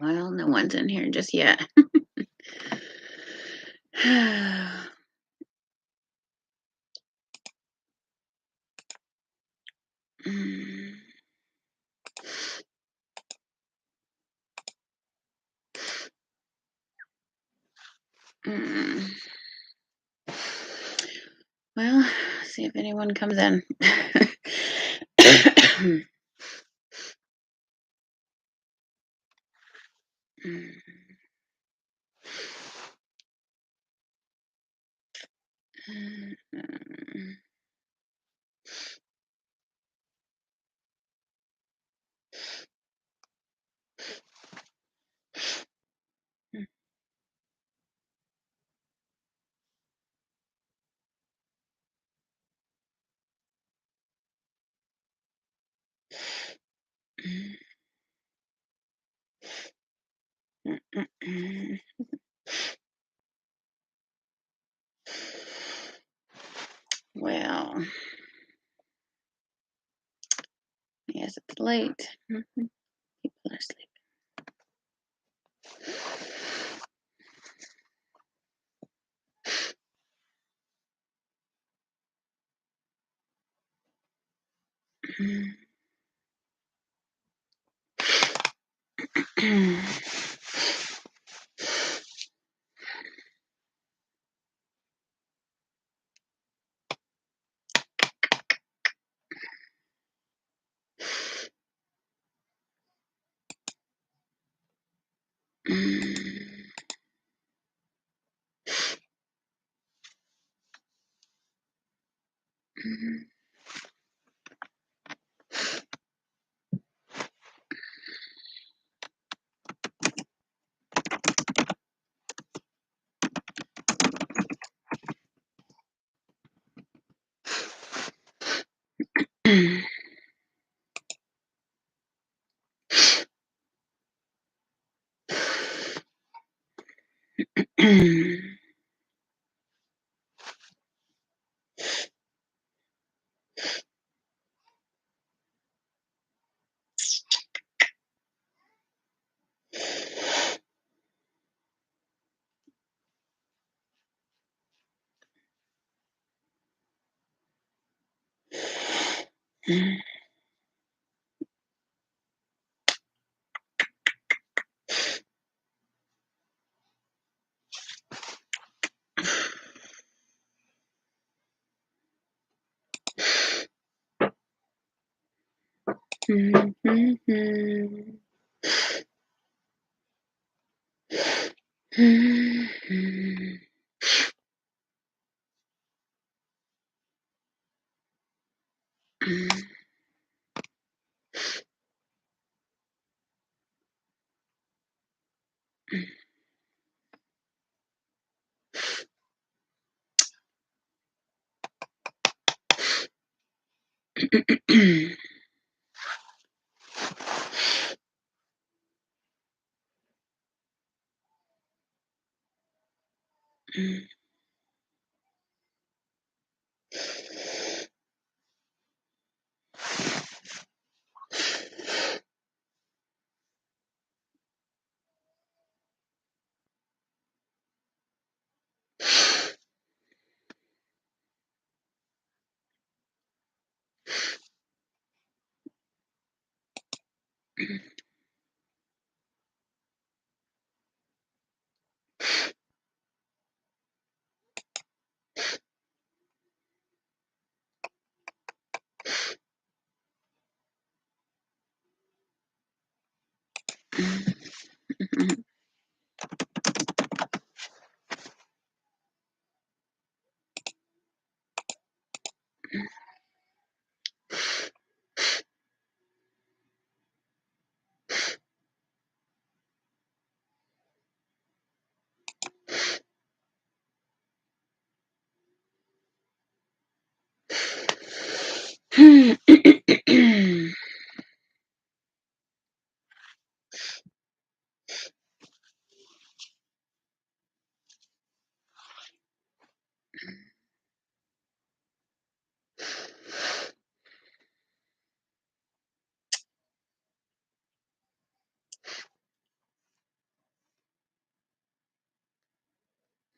Well, no one's in here just yet. Mm, mm. Well, see if anyone comes in. Well, yes, it's late. People are sleeping.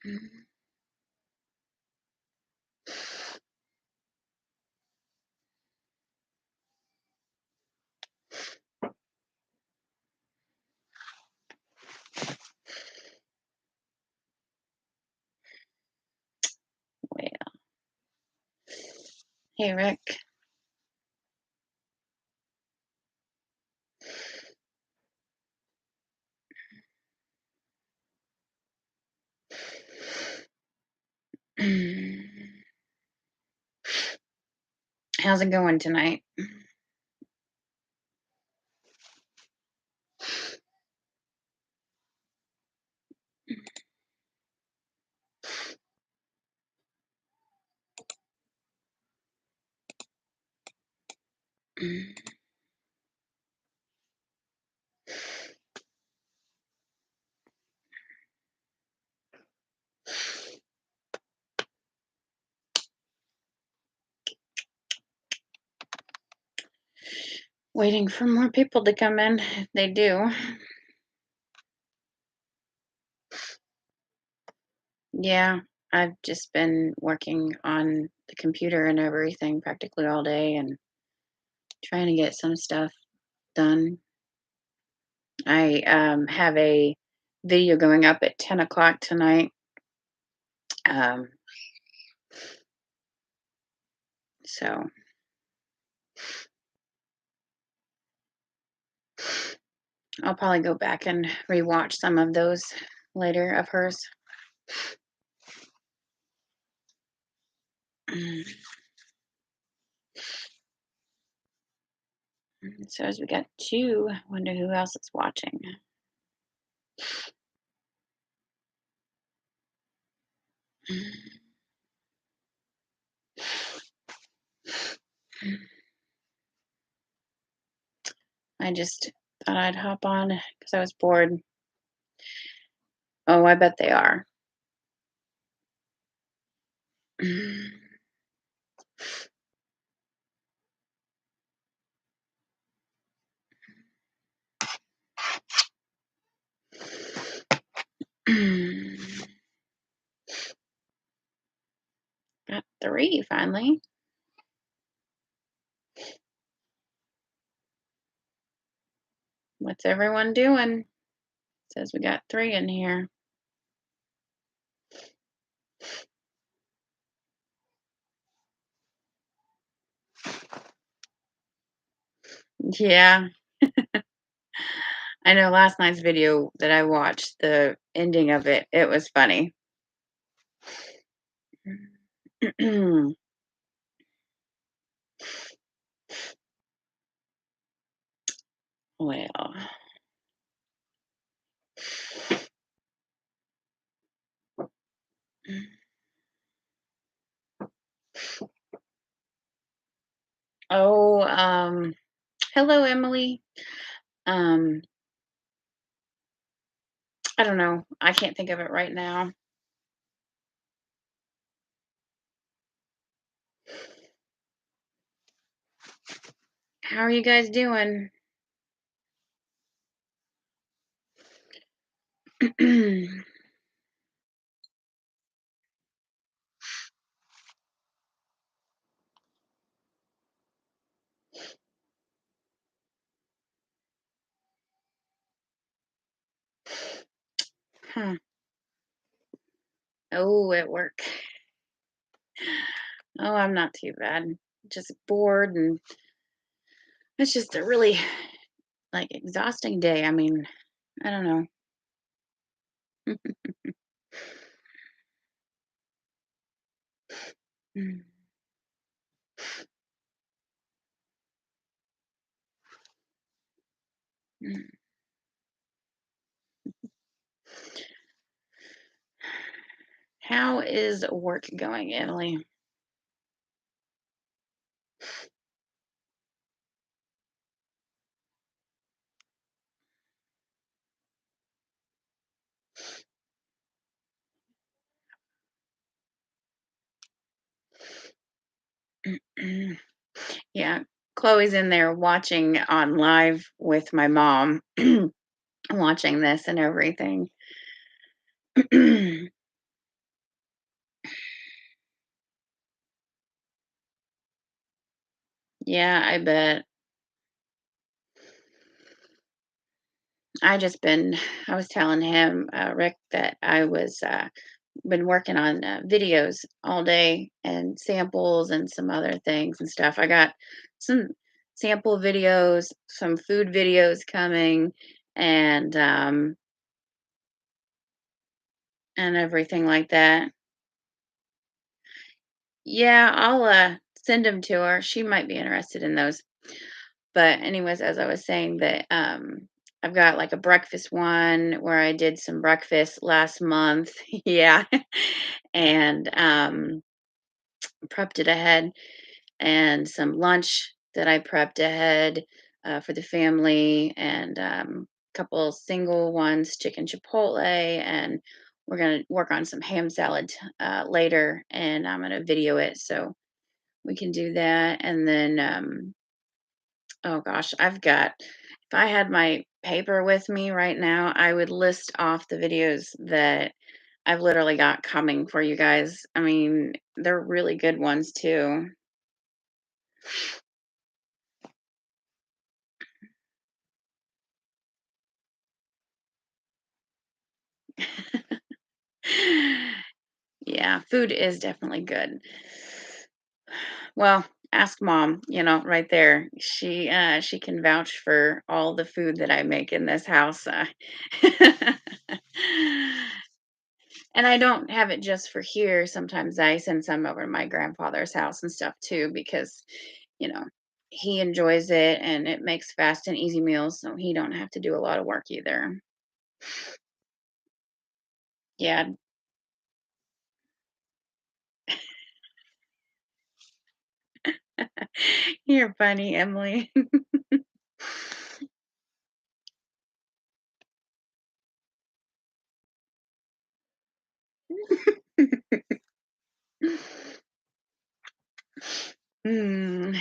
Mm. Well, hey, Rick. How's it going tonight? Waiting for more people to come in. If they do. Yeah, I've just been working on the computer and everything practically all day and trying to get some stuff done. I have a video going up at 10 o'clock tonight. Um, so I'll probably go back and rewatch some of those later of hers. So as we got two, I wonder who else is watching. I just thought I'd hop on because I was bored. Oh, I bet they are. Got three finally. What's everyone doing? Says we got three in here. Yeah, I know last night's video that I watched, the ending of it, it was funny. Well, oh, hello, Emily. Um, I don't know. I can't think of it right now. How are you guys doing? Huh. Oh, at work. Oh, I'm not too bad. Just bored, and it's just a really like exhausting day. I mean, I don't know. How is work going, Emily? Yeah, Chloe's in there watching on live with my mom, watching this and everything. Yeah, I bet. I just been I was telling him, Rick, that I was, been working on, videos all day and samples and some other things and stuff. I got some sample videos, some food videos coming, and, um and everything like that. Yeah, I'll, send them to her. She might be interested in those. But anyways, as I was saying that, I've got like a breakfast one where I did some breakfast last month. Yeah. And prepped it ahead, and some lunch that I prepped ahead for the family, and couple single ones, chicken chipotle, and we're gonna work on some ham salad later, and I'm gonna video it so we can do that. And then oh gosh, if I had my paper with me right now, I would list off the videos that I've literally got coming for you guys. I mean, they're really good ones too. Yeah, food is definitely good. Well, ask mom, right there. She can vouch for all the food that I make in this house. And I don't have it just for here. Sometimes I send some over to my grandfather's house and stuff too, because, you know, he enjoys it and it makes fast and easy meals, so he don't have to do a lot of work either. Yeah. You're funny, Emily. Mm.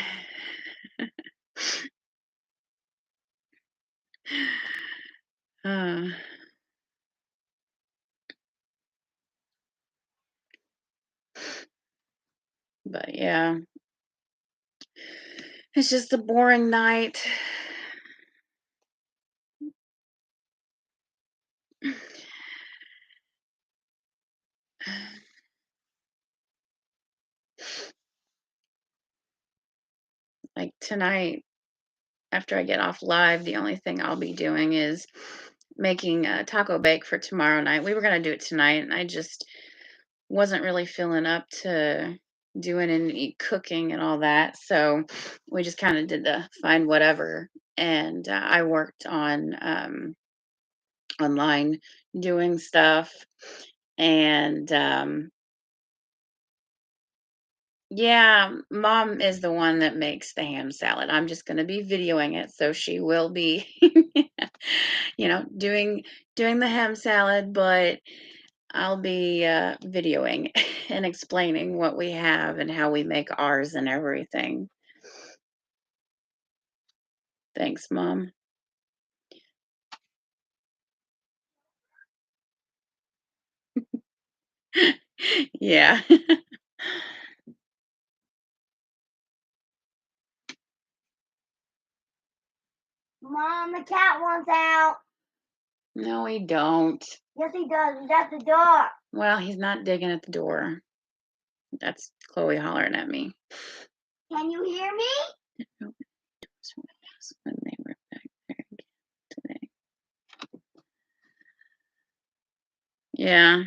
Uh, but yeah, it's just a boring night. Like tonight, after I get off live, the only thing I'll be doing is making a taco bake for tomorrow night. We were gonna do it tonight, and I just wasn't really feeling up to doing any cooking and all that. So we just kind of did the find whatever. And I worked on online doing stuff. And yeah, mom is the one that makes the ham salad. I'm just going to be videoing it. So she will be, doing the ham salad, but I'll be videoing and explaining what we have and how we make ours and everything. Thanks, Mom. Yeah. Mom, the cat wants out. No, we don't. Yes, he does. He's at the door. Well, he's not digging at the door. That's Chloe hollering at me. Can you hear me? When they were back there again today. Yeah.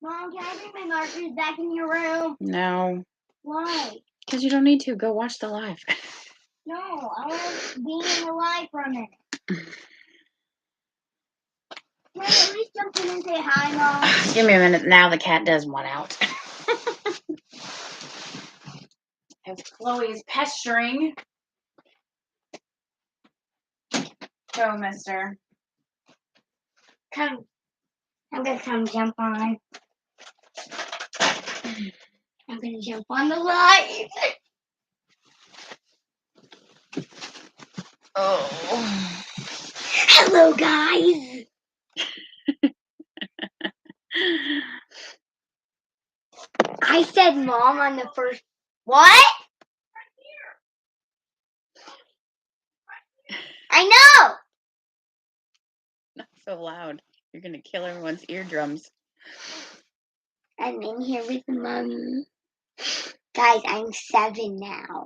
Mom, can I bring my markers back in your room? No. Why? Because you don't need to. Go watch the live. No, I want to be in the light for a minute. Can I at least jump in and say hi, Mom? Give me a minute. Now the cat does want out. As Chloe is pestering. Go, mister. Come. I'm going to come jump on. I'm going to jump on the light. Oh. Hello, guys. I said mom on the first. What? I know. Not so loud. You're gonna kill everyone's eardrums. I'm in here with Mommy. Guys, I'm 7 now.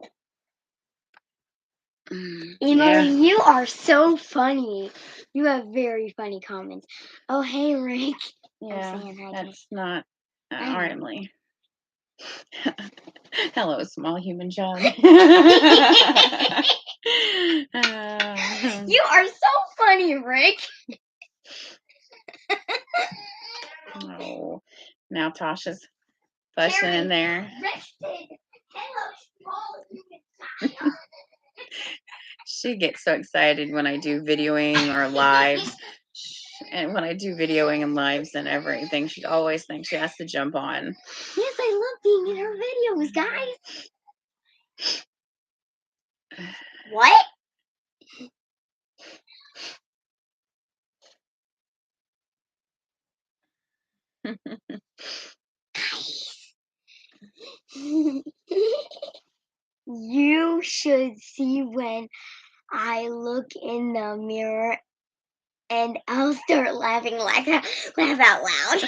Emily, you are so funny. You have very funny comments. Oh, hey, Rick. Yeah, saying hi to that's not I know. Emily. Hello, small human John. You are so funny, Rick. Oh, now Tasha's fussing Carrie, in there. Rick said, hello, small human John. She gets so excited when I do videoing or lives. And when I do videoing and lives and everything, she always thinks she has to jump on. Yes, I love being in her videos, guys. What? You should see when I look in the mirror and I'll start laughing like laugh out loud.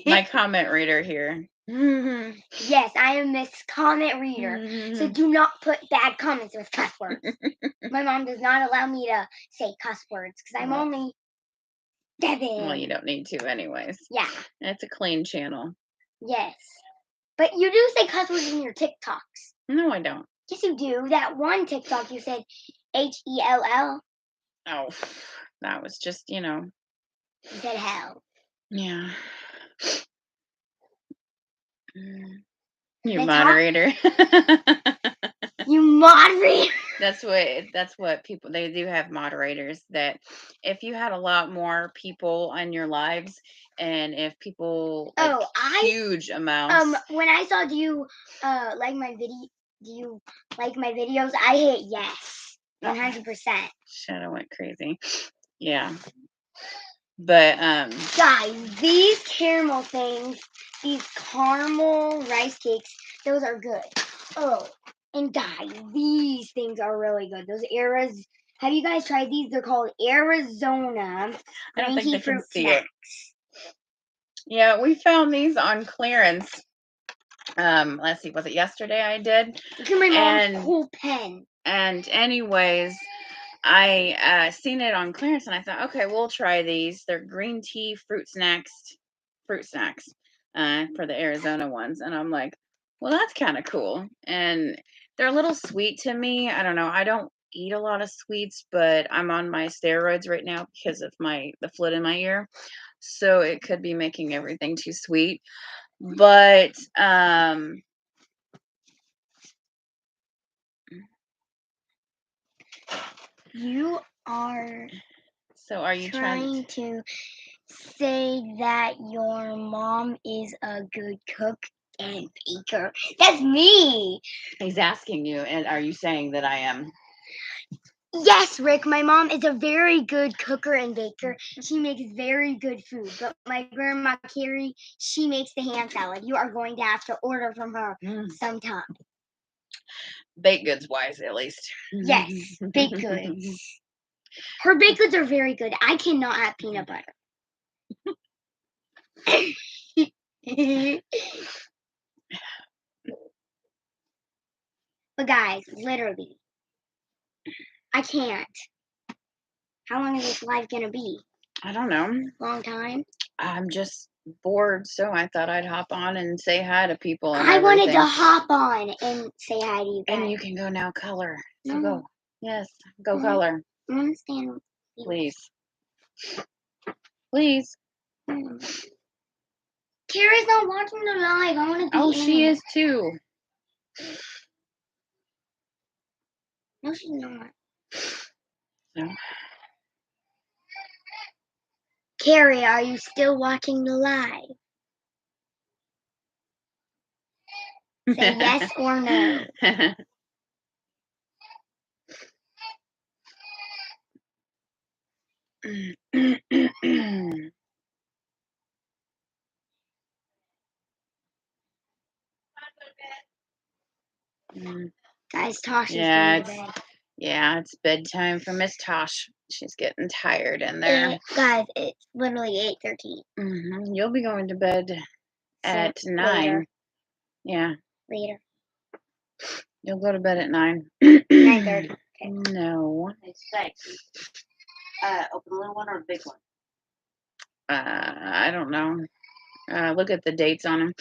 My comment reader here. Yes, I am Miss Comment Reader. So do not put bad comments with cuss words. My mom does not allow me to say cuss words because I'm only 7. Well, you don't need to anyways. Yeah. It's a clean channel. Yes. But you do say cuss words in your TikToks. No, I don't. Yes, you do. That one TikTok you said HELL. Oh, that was just, You said hell. yeah. You That's moderator. You moderate. That's what people, they do have moderators that if you had a lot more people on your lives and if people like huge amounts. When I saw do you like my videos, I hit yes. 100%. Shadow went crazy. Yeah. But guys, these caramel things, these caramel rice cakes, those are good. Oh, and guys, these things are really good. Those have you guys tried these? They're called Arizona I don't green think tea they can fruit see snacks. it. Yeah, we found these on clearance. Let's see, was it yesterday I did? Look at my mom's cool pen. And anyways, I seen it on clearance and I thought, okay, we'll try these. They're green tea fruit snacks for the Arizona ones. And I'm like, well, that's kind of cool. And they're a little sweet to me. I don't know. I don't eat a lot of sweets, but I'm on my steroids right now because of the fluid in my ear. So it could be making everything too sweet. But you are so are you trying to say that your mom is a good cook and baker? That's me. He's asking you, and are you saying that I am? Yes, Rick, my mom is a very good cooker and baker. She makes very good food. But my grandma Carrie, she makes the hand salad. You are going to have to order from her sometime. Baked goods wise, at least. Yes, baked goods. Her baked goods are very good. I cannot have peanut butter. But guys, literally, I can't. How long is this live gonna be? I don't know. Long time. I'm just bored, so I thought I'd hop on and say hi to people. And I wanted to hop on and say hi to you guys. And you can go now color. So No. go. Yes, go color. I want to stand. Please. Please. Carrie's not watching the live. I want to be Oh, in she it. is too. No, she's not. No. Carrie, are you still watching the live? Say yes or no. Guys, Tasha's going to bed. Yeah, it's bedtime for Miss Tosh. She's getting tired in there. Guys, it's literally 8:13. You'll be going to bed at So 9. Yeah, later. you'll go to bed at 9. 9:30. Okay. No. It's 6. Open the little one or the big one? I don't know. Look at the dates on them.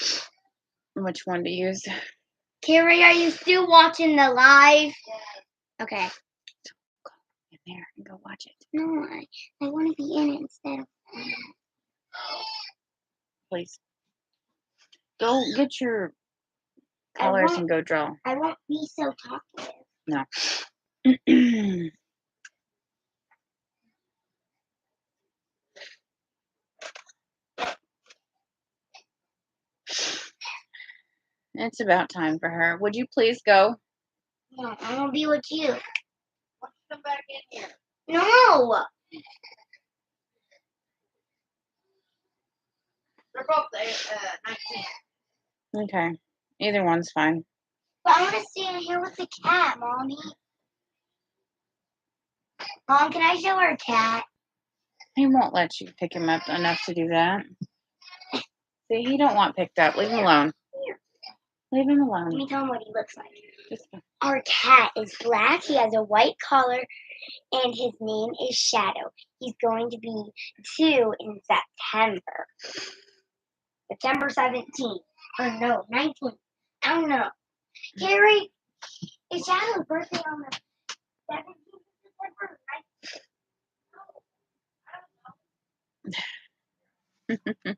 Which one to use? Carrie, are you still watching the live? Okay. In there and go watch it, No, I want to be in it instead of. please. Go get your I colors won't- and go draw. I won't be so talkative. No. It's about time for her. Would you please go? No, I want to be with you. Let's come back in here. No. They're both 19. Okay. Either one's fine. But I want to stay in here with the cat, Mommy. Mom, can I show her cat? He won't let you pick him up enough to do that. See, he don't want picked up. Leave him alone. Leave him Let alone. me tell him what he looks like. Just Our cat is black. He has a white collar, and his name is Shadow. He's going to be 2 in September. September 17th. Or no, 19th. I don't know. Carrie, is Shadow's birthday on the 17th of September?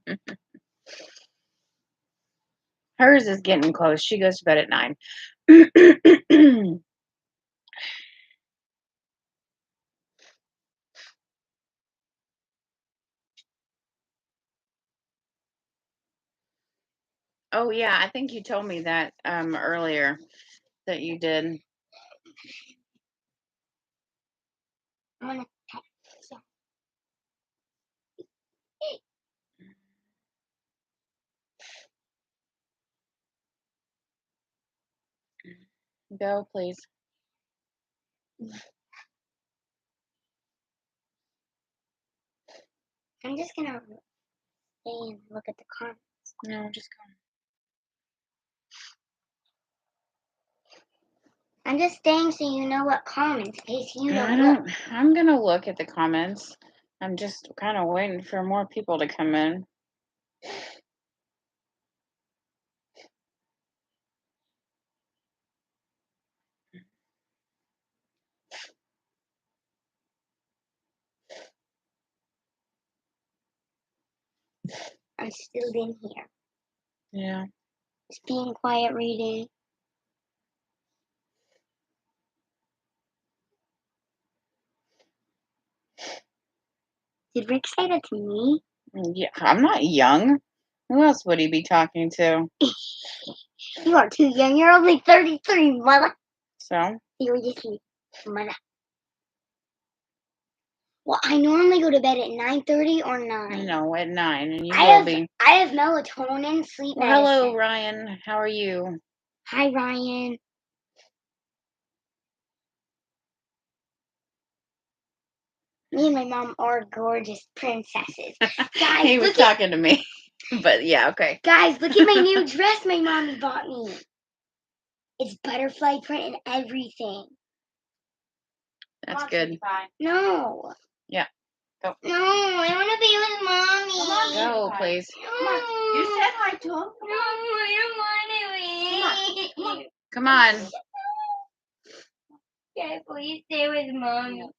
hers is getting close. She goes to bed at 9. Oh yeah, I think you told me that earlier that you did. I'm gonna Go, please. I'm just gonna stay and look at the comments. No, just go. I'm just staying so you know what comments, in case you I don't look. I'm gonna look at the comments. I'm just kind of waiting for more people to come in. I'm still in here. Yeah. Just being quiet reading. Did Rick say that to me? Yeah, I'm not young. Who else would he be talking to? You are too young. You're only 33, mother. So, Seriously, mother. Well, I normally go to bed at 9:30 or 9. no, at 9, and you I will have be. I have melatonin, sleep Well, medicine. hello, Ryan. How are you? Hi, Ryan. Me and my mom are gorgeous princesses. Guys, He was look at talking to me. But yeah, okay. guys, look at my new dress my mommy bought me. It's butterfly print and everything. That's good. Fine. No. Yeah, go. No, I want to be with mommy. Come on, Go, Fine. please. Come on. You said hi to him. No, I don't want to be. Come on. Okay, please stay with mommy.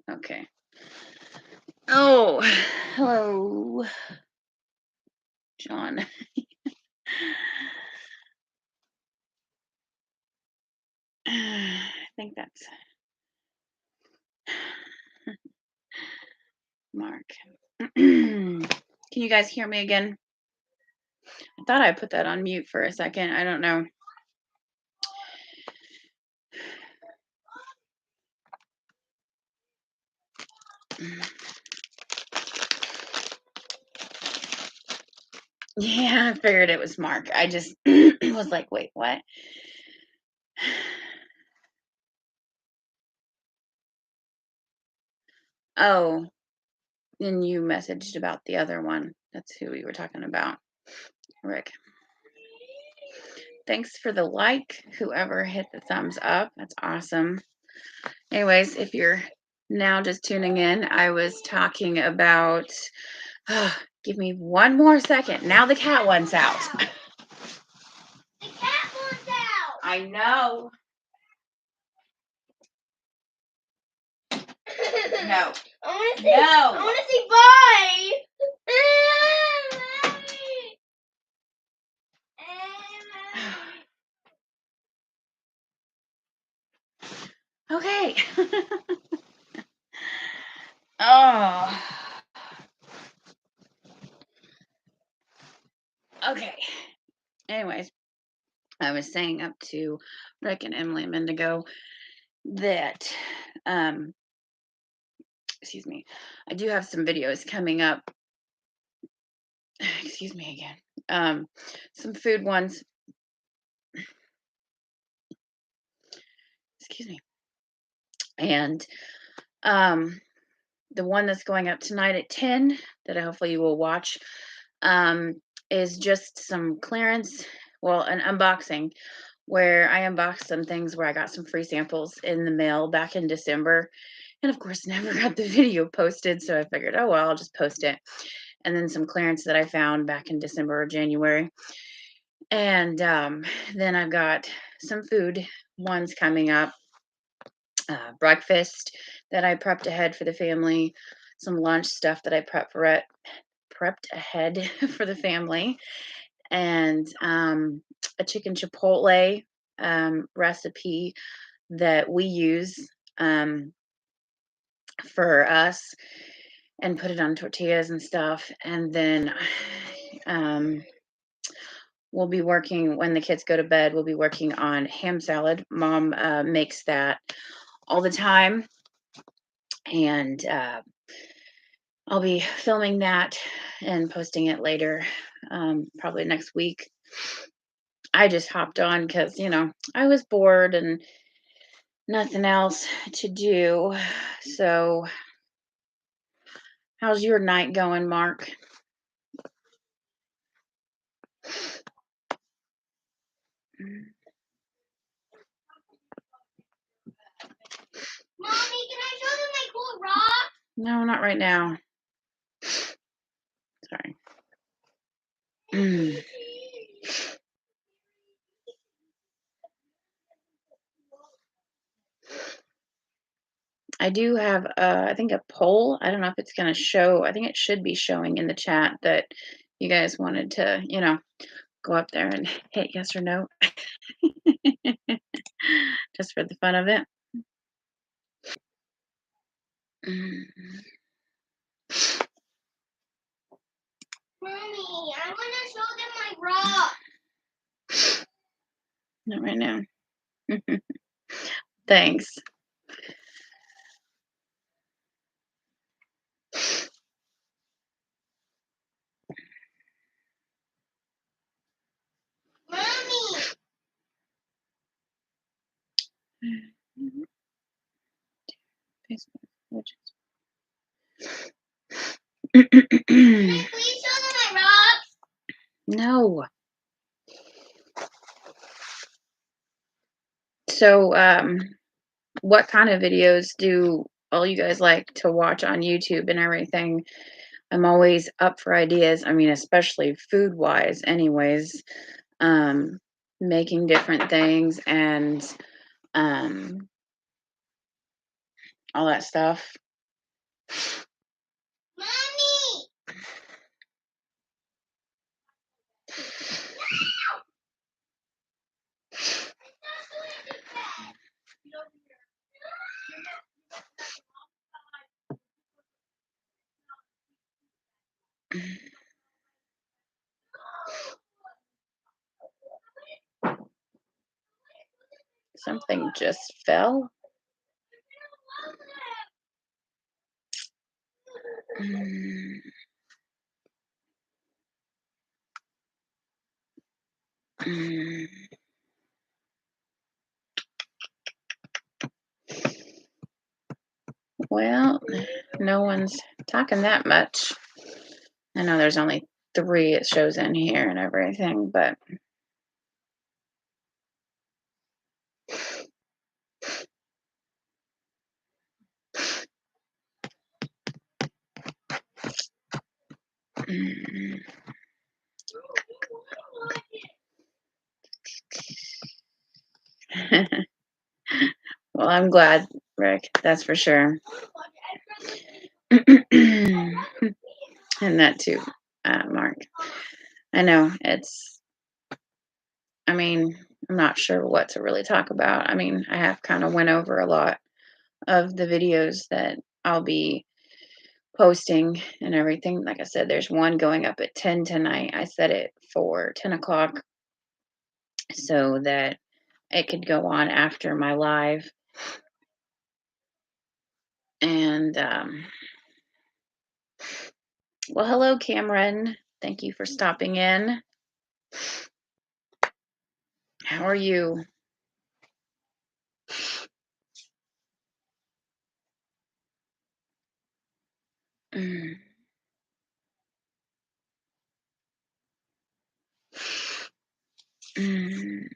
Okay. Oh, hello, John. I think that's Mark. Can you guys hear me again? I thought I put that on mute for a second. I don't know. Yeah, I figured it was Mark. I just was like, wait, what? Oh, and you messaged about the other one. That's who we were talking about, Rick. Thanks for the like, whoever hit the thumbs up. That's awesome. Anyways, if you're now just tuning in, I was talking about, give me one more second. Now the cat wants out. The cat wants out. I know. No. I want to say. No. I want to say bye. Okay. Oh. Okay. Anyways, I was saying up to Rick and Emily a minute ago that, excuse me, I do have some videos coming up. Excuse me again. Some food ones. Excuse me. And the one that's going up tonight at 10 that hopefully you will watch is just some clearance, well, an unboxing where I unboxed some things where I got some free samples in the mail back in December. And of course, never got the video posted. So I figured, oh, well, I'll just post it. And then some clearance that I found back in December or January. And then I've got some food ones coming up. Breakfast that I prepped ahead for the family, some lunch stuff that I prepped ahead for the family, and a chicken chipotle recipe that we use for us and put it on tortillas and stuff. And then we'll be working when the kids go to bed. We'll be working on ham salad. Mom makes that all the time. And I'll be filming that and posting it later, probably next week. I just hopped on because, I was bored and nothing else to do. So, how's your night going, Mark? Mommy, can I show them my cool rock? No, not right now. Sorry. I do have, I think, a poll. I don't know if it's going to show. I think it should be showing in the chat that you guys wanted to, go up there and hit yes or no. Just for the fun of it. Mommy, I want to show them my rock. Not right now. Thanks. Mommy. Can I please show them my rocks? No. So, what kind of videos do all you guys like to watch on YouTube and everything? I'm always up for ideas. I mean, especially food wise, anyways. Making different things and all that stuff. Mommy! Something just fell. Mm, mm. Well, no one's talking that much. I know there's only 3 it shows in here and everything, but mm. Well, I'm glad, Rick, that's for sure. And that too, Mark. I know I mean, I'm not sure what to really talk about. I mean, I have kind of went over a lot of the videos that I'll be posting and everything. Like I said, there's one going up at 10 tonight. I set it for 10 o'clock so that it could go on after my live. And, well, hello, Cameron. Thank you for stopping in. How are you? Mm. Mm.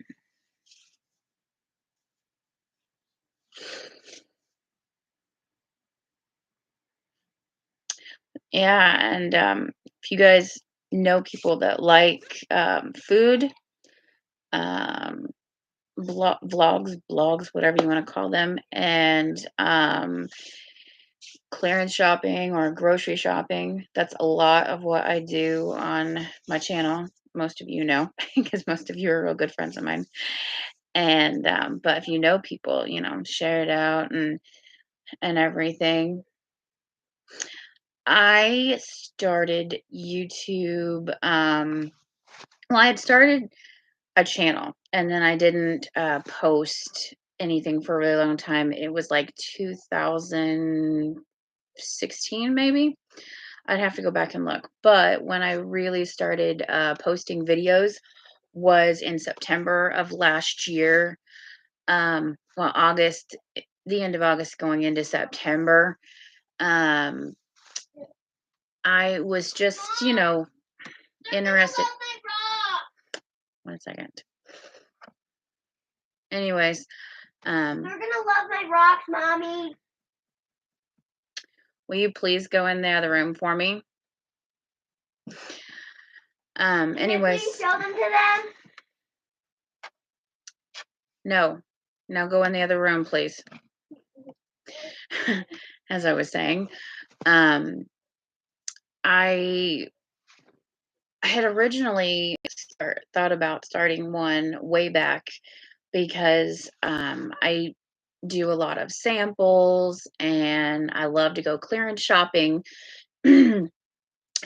Yeah, and if you guys know people that like food, um, blogs, whatever you want to call them, and clearance shopping or grocery shopping, that's a lot of what I do on my channel. Most of you know because most of you are real good friends of mine. And but if you know people, share it out and everything. I started YouTube. Well, I had started a channel and then I didn't post anything for a really long time. It was like 2016, maybe. I'd have to go back and look. But when I really started posting videos was in September of last year. Well, August, the end of August going into September. Um, I was just, interested. One second. Anyways, You're gonna love my rocks, Mommy. will you please go in the other room for me? Anyways, Can you show them to them? no, go in the other room, please. As I was saying, I had originally thought about starting one way back because I do a lot of samples and I love to go clearance shopping.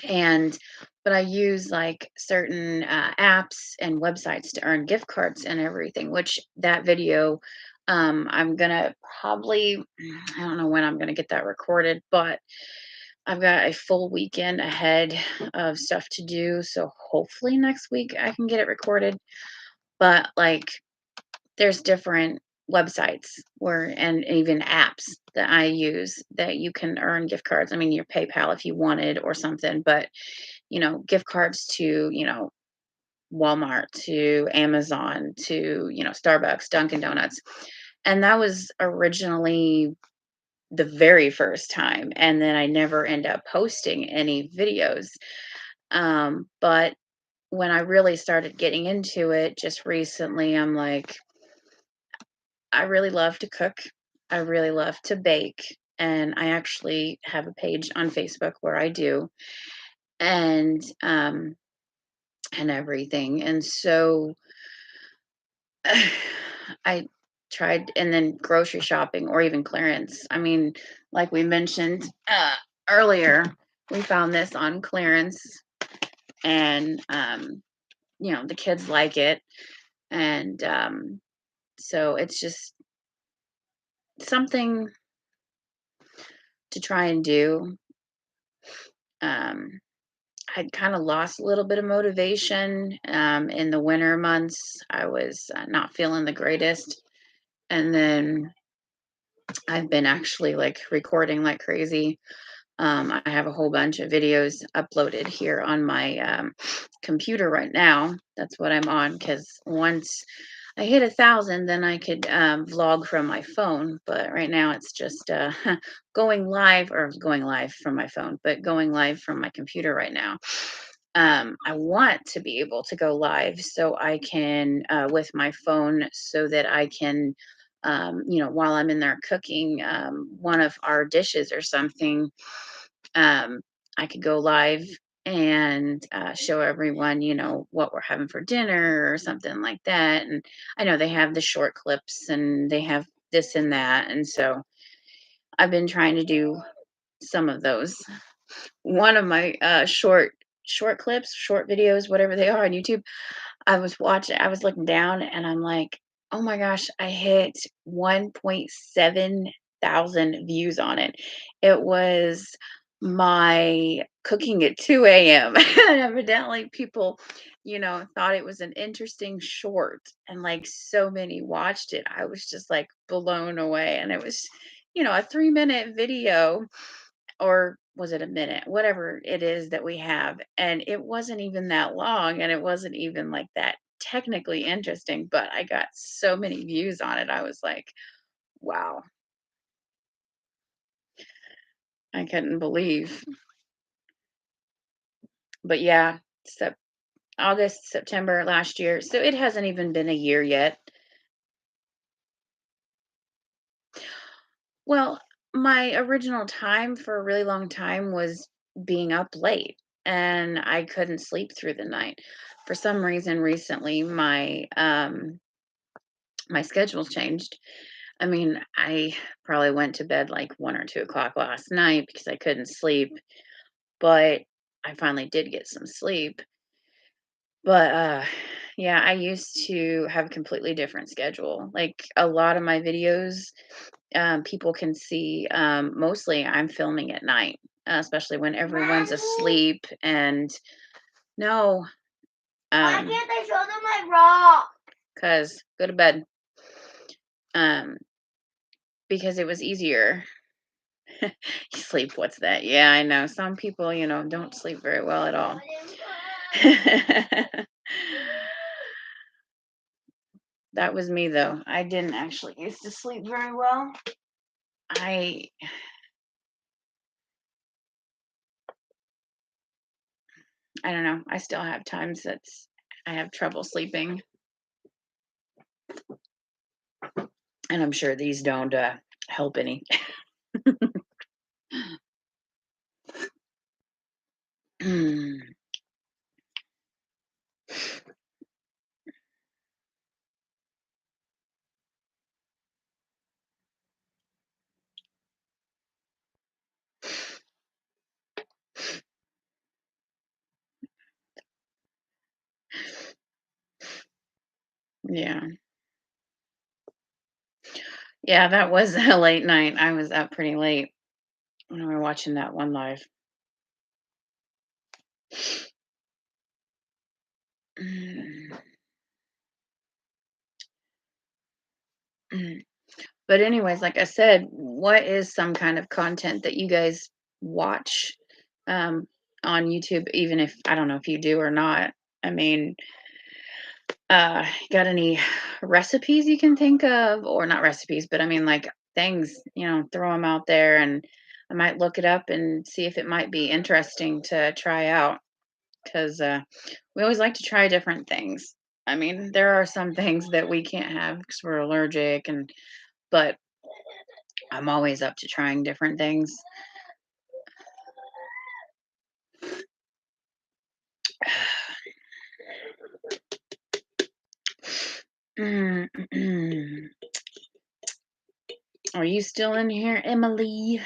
And but I use like certain apps and websites to earn gift cards and everything, which that video I'm gonna probably I don't know when I'm gonna get that recorded, but I've got a full weekend ahead of stuff to do, so hopefully next week I can get it recorded. But like there's different websites where and even apps that I use that you can earn gift cards. I mean, your PayPal if you wanted or something, but gift cards to, Walmart, to Amazon, to, Starbucks, Dunkin' Donuts. And that was originally the very first time. And then I never end up posting any videos. But when I really started getting into it just recently, I'm like, I really love to cook. I really love to bake. and I actually have a page on Facebook where I do, and and everything. And so I tried, and then grocery shopping or even clearance. I mean, like we mentioned earlier, we found this on clearance, and the kids like it, and so it's just something to try and do. Um, I'd kind of lost a little bit of motivation in the winter months. I was not feeling the greatest, and then I've been actually like recording like crazy. I have a whole bunch of videos uploaded here on my computer right now. That's what I'm on, because once I hit 1,000, then I could vlog from my phone. But right now it's just going live from my phone, but going live from my computer right now. I want to be able to go live so I can, with my phone, so that I can, while I'm in there cooking one of our dishes or something, um, I could go live and show everyone, what we're having for dinner or something like that. And I know they have the short clips and they have this and that. And so I've been trying to do some of those. One of my short clips, short videos, whatever they are on YouTube, I was looking down and I'm like, oh my gosh, I hit 1.7 thousand views on it. It was my cooking at 2 a.m. And evidently people, thought it was an interesting short, and like so many watched it. I was just like blown away. And it was, a 3-minute video, or was it a minute? Whatever it is that we have. And it wasn't even that long, and it wasn't even like that technically interesting, but I got so many views on it. I was like, wow, I couldn't believe. But yeah, August, September last year. So it hasn't even been a year yet. Well, my original time for a really long time was being up late, and I couldn't sleep through the night. For some reason recently, my schedule changed. I mean, I probably went to bed like 1 or 2 o'clock last night because I couldn't sleep, but I finally did get some sleep. But yeah, I used to have a completely different schedule. Like a lot of my videos, people can see, mostly I'm filming at night, especially when everyone's asleep. And no, Why um, can't I show them my rock? because go to bed. Um, because it was easier. You sleep, what's that? Yeah, I know. Some people, don't sleep very well at all. That was me though. I didn't actually used to sleep very well. I I don't know. I still have times I have trouble sleeping, and I'm sure these don't help any. Yeah. Yeah, that was a late night. I was up pretty late when we were watching that one live. Mm, mm. But anyways, like I said, what is some kind of content that you guys watch um, on YouTube, even if I don't know if you do or not? I mean, got any recipes you can think of, or not recipes, but I mean like things, throw them out there, and I might look it up and see if it might be interesting to try out, because we always like to try different things. I mean, there are some things that we can't have because we're allergic, but I'm always up to trying different things. Mm, Are you still in here, Emily?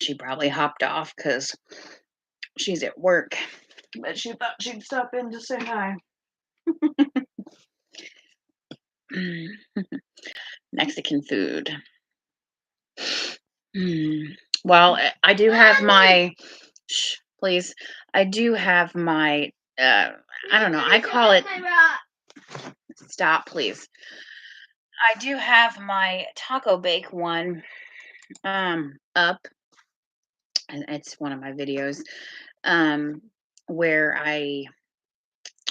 She probably hopped off because she's at work, but she thought she'd stop in to say hi. Mexican food. Well, I do have my, shh, please. I do have my, I don't know, I call it, stop, please. I do have my taco bake one up, and it's one of my videos um where I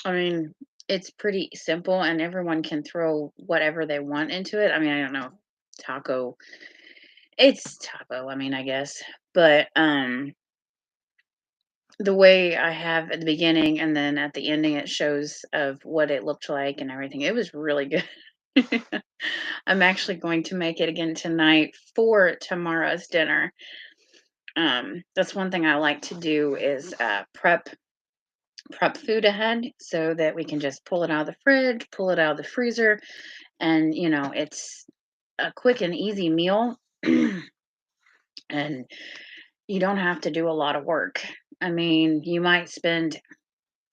mean, it's pretty simple and everyone can throw whatever they want into it. I mean, I don't know, taco, it's taco, I mean, I guess. But the way I have at the beginning and then at the ending it shows of what it looked like and everything. It was really good. I'm actually going to make it again tonight for tomorrow's dinner. That's one thing I like to do is prep food ahead so that we can just pull it out of the fridge, pull it out of the freezer, and it's a quick and easy meal. And you don't have to do a lot of work. I mean, you might spend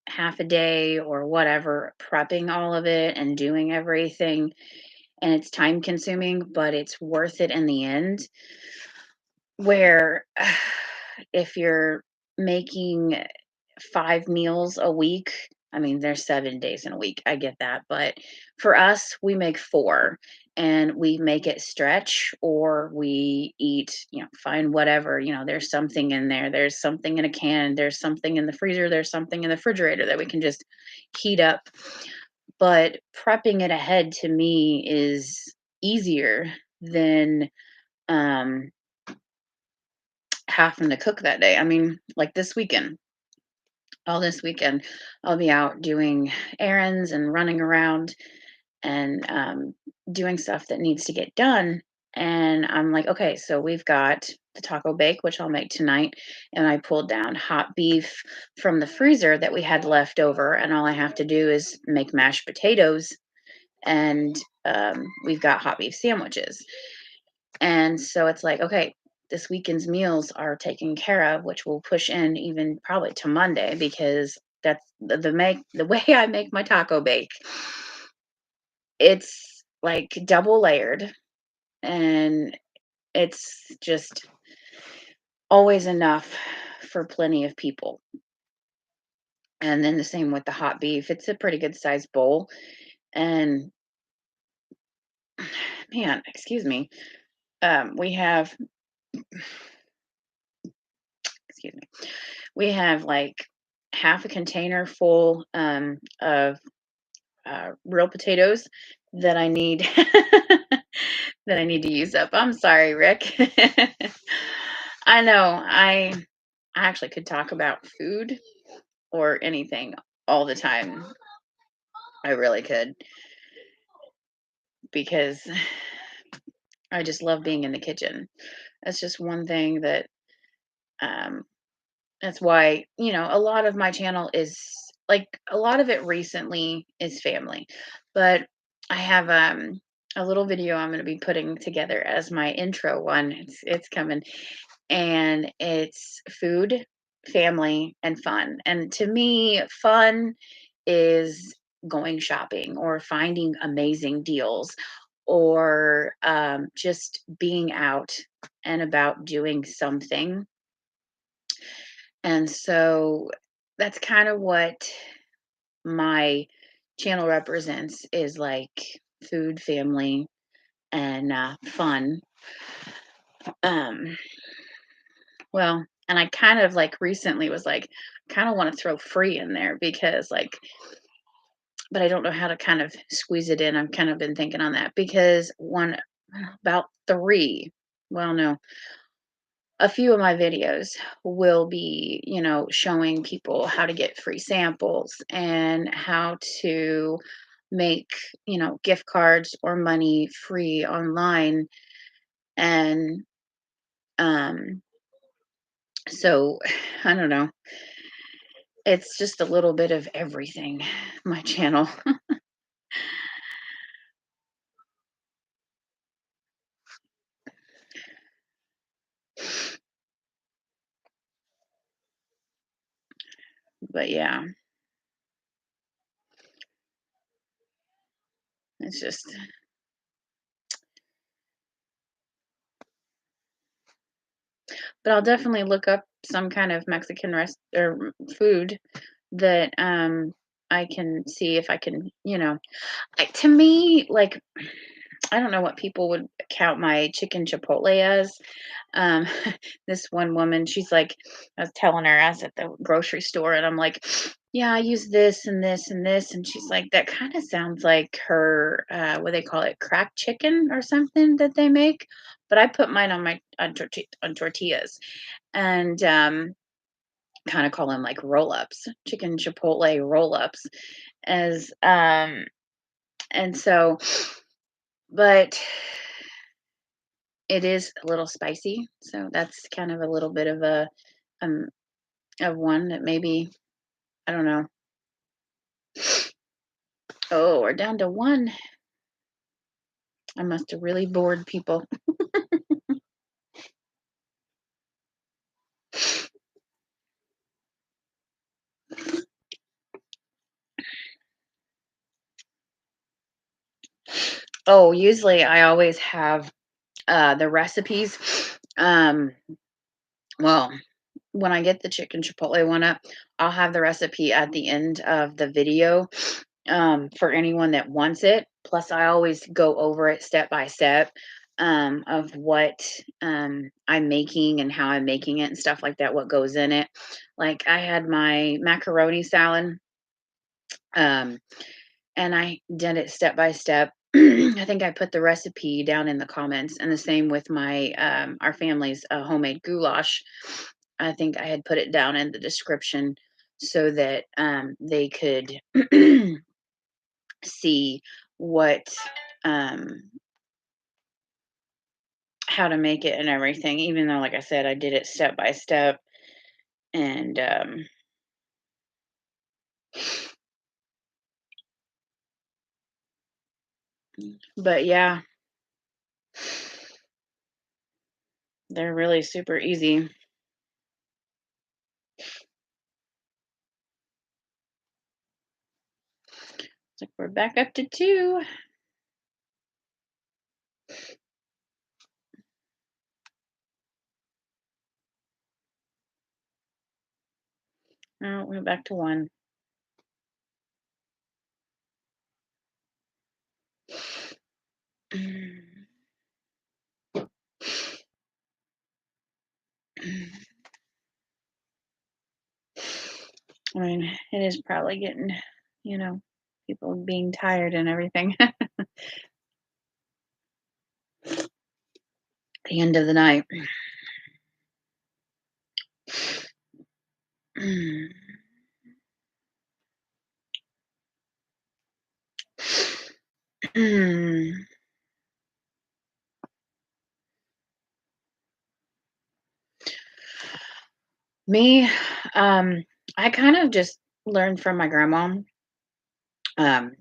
half a day or whatever prepping all of it and doing everything, and it's time consuming, but it's worth it in the end. Where if you're making 5 meals a week, I mean, there's 7 days in a week, I get that, but for us, we make 4, and we make it stretch, or we eat, find whatever, there's something in there, there's something in a can, there's something in the freezer, there's something in the refrigerator that we can just heat up. But prepping it ahead to me is easier than, um, having to cook that day. I mean, like this weekend, all this weekend, I'll be out doing errands and running around and doing stuff that needs to get done. And I'm like, okay, so we've got the taco bake, which I'll make tonight. And I pulled down hot beef from the freezer that we had left over. And all I have to do is make mashed potatoes. And we've got hot beef sandwiches. And so it's like, okay, this weekend's meals are taken care of, which will push in even probably to Monday because that's the way I make my taco bake. It's like double layered and it's just always enough for plenty of people. And then the same with the hot beef. It's a pretty good sized bowl. And man, excuse me. We have, excuse me, we have like half a container full of real potatoes that I need that I need to use up. I'm sorry, Rick. I know I actually could talk about food or anything all the time. I really could because I just love being in the kitchen. That's just one thing that um that's why, a lot of my channel is like a lot of it recently is family. But I have a little video I'm going to be putting together as my intro one. It's coming, and it's food, family, and fun. And to me, fun is going shopping or finding amazing deals or just being out and about doing something. And so that's kind of what my channel represents is like food, family, and fun. Um, well, and I kind of like recently was like, kind of want to throw free in there because like, but I don't know how to kind of squeeze it in. I've kind of been thinking on that because about three, well, no, a few of my videos will be, showing people how to get free samples and how to make, gift cards or money free online. And um so I don't know. It's just a little bit of everything, my channel. But yeah, it's just, but I'll definitely look up some kind of Mexican rest or food that I can see if I can, to me, like, I don't know what people would count my chicken chipotle as. Um, this one woman, she's like, I was telling her I was at the grocery store and I'm like, yeah, I use this and this and this. And she's like, that kind of sounds like her, what they call it, cracked chicken or something that they make. But I put mine on on tortillas and kind of call them like roll ups, chicken chipotle roll ups. As and so, but it is a little spicy, so that's kind of a little bit um of one that maybe I don't know. Oh, we're down to one. I must have really bored people. Oh, usually I always have the recipes. Um, well, when I get the chicken chipotle one up, I'll have the recipe at the end of the video for anyone that wants it. Plus, I always go over it step by step of what I'm making and how I'm making it and stuff like that, what goes in it. Like, I had my macaroni salad, um, and I did it step by step. I think I put the recipe down in the comments, and the same with my our family's homemade goulash. I think I had put it down in the description so that they could see what um how to make it and everything, even though, like I said, I did it step by step. And but yeah, they're really super easy. Like, we're back up to two. Oh, we're back to one. I mean, it is probably getting, you know, people being tired and everything. The end of the night. Me, I kind of just learned from my grandma.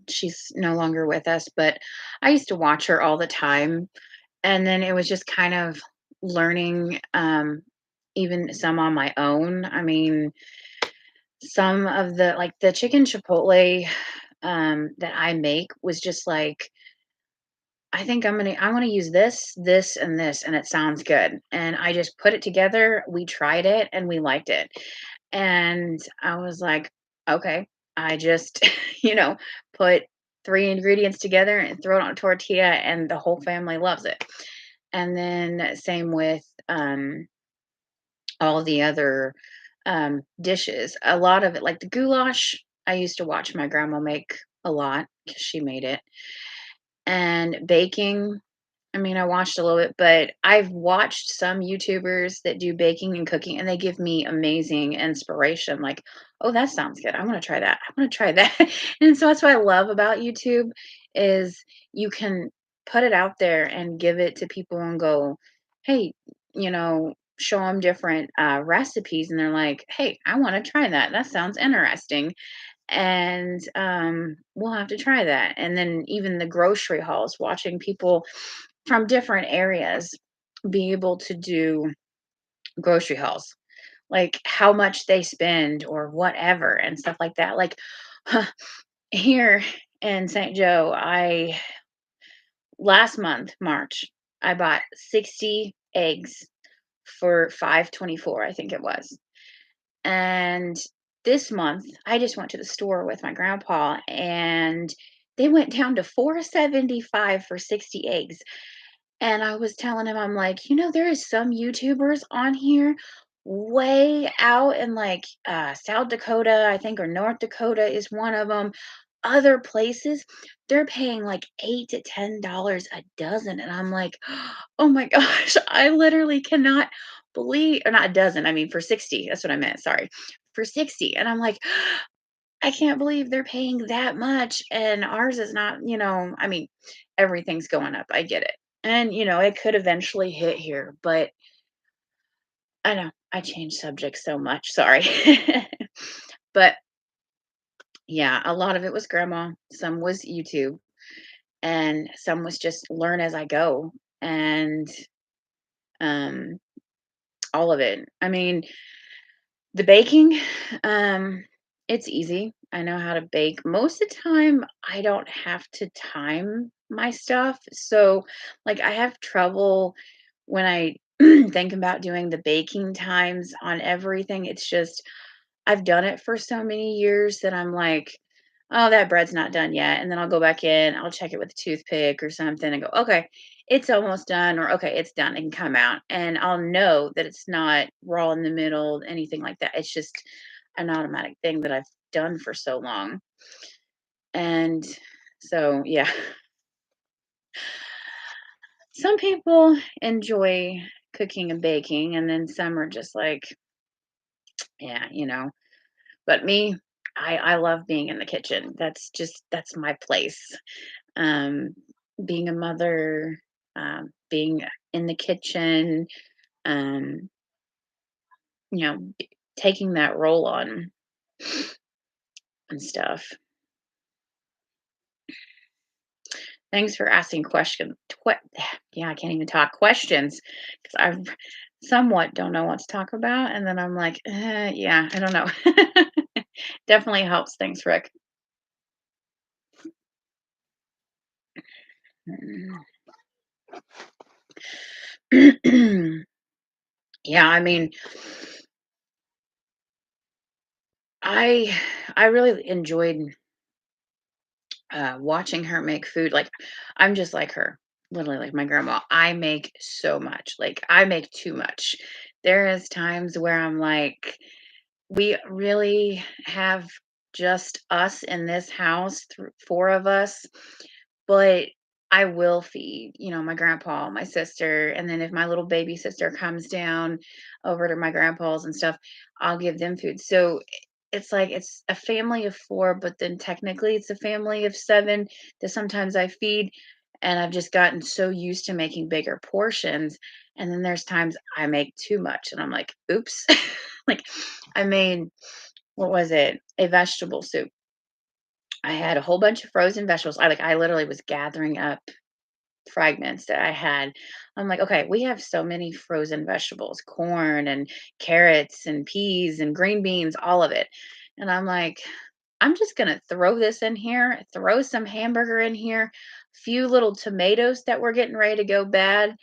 She's no longer with us, but I used to watch her all the time. And then it was just kind of learning, even some on my own. I mean, some of the, like, the chicken chipotle that I make was just like, I think I want to use this, and this, and it sounds good. And I just put it together. We tried it and we liked it. And I was like, okay, I just, put three ingredients together and throw it on a tortilla, and the whole family loves it. And then same with all the other dishes. A lot of it, like the goulash, I used to watch my grandma make a lot because she made it. And baking, I mean, I watched a little bit, but I've watched some YouTubers that do baking and cooking, and they give me amazing inspiration. Like, oh, that sounds good. I want to try that. I want to try that. And so that's what I love about YouTube is you can put it out there and give it to people and go, hey, show them different recipes, and they're like, hey, I want to try that. That sounds interesting, and we'll have to try that. And then even the grocery hauls, watching people from different areas be able to do grocery hauls, like how much they spend or whatever and stuff like that. Like here in St. Joe, I last month, March, I bought 60 eggs for 5.24, I think it was. And this month, I just went to the store with my grandpa and they went down to 4.75 for 60 eggs. And I was telling him, I'm like, there is some YouTubers on here way out in like South Dakota, I think, or North Dakota is one of them. Other places, they're paying like $8 to $10 a dozen. And I'm like, oh my gosh, I literally cannot believe, or not a dozen, I mean, for 60. That's what I meant. Sorry. For 60. And I'm like, I can't believe they're paying that much. And ours is not, I mean, everything's going up. I get it. And, it could eventually hit here, but I know I changed subjects so much. Sorry. But yeah, a lot of it was grandma, some was YouTube, and some was just learn as I go. And um all of it. I mean, the baking, um, it's easy. I know how to bake. Most of the time, I don't have to time my stuff. So, like, I have trouble when I think about doing the baking times on everything. It's just, I've done it for so many years that I'm like, oh, that bread's not done yet. And then I'll go back in, I'll check it with a toothpick or something and go, okay, it's almost done, or okay, it's done and come out. And I'll know that it's not raw in the middle, anything like that. It's just an automatic thing that I've done for so long. And so, yeah, some people enjoy cooking and baking, and then some are just like, yeah, but me, I love being in the kitchen. That's my place. Um, being a mother, being in the kitchen, um, taking that role on and stuff. Thanks for asking questions. Yeah, I can't even talk questions because I somewhat don't know what to talk about, and then I'm like, yeah, I don't know. Definitely helps. Thanks, Rick. Yeah, I mean, I I really enjoyed watching her make food. Like, I'm just like her, literally like my grandma. I make so much. Like, I make too much. There is times where I'm like, we really have just us in this house, four of us, but I will feed, my grandpa, my sister, and then if my little baby sister comes down over to my grandpa's and stuff, I'll give them food. So it's like it's a family of four, but then technically it's a family of seven that sometimes I feed. And I've just gotten so used to making bigger portions. And then there's times I make too much and I'm like, oops. Like I made, what was it? A vegetable soup. I had a whole bunch of frozen vegetables. I literally was gathering up fragments that I had. I'm like, okay, we have so many frozen vegetables, corn and carrots and peas and green beans, all of it. And I'm like, I'm just gonna throw this in here, throw some hamburger in here, few little tomatoes that were getting ready to go bad,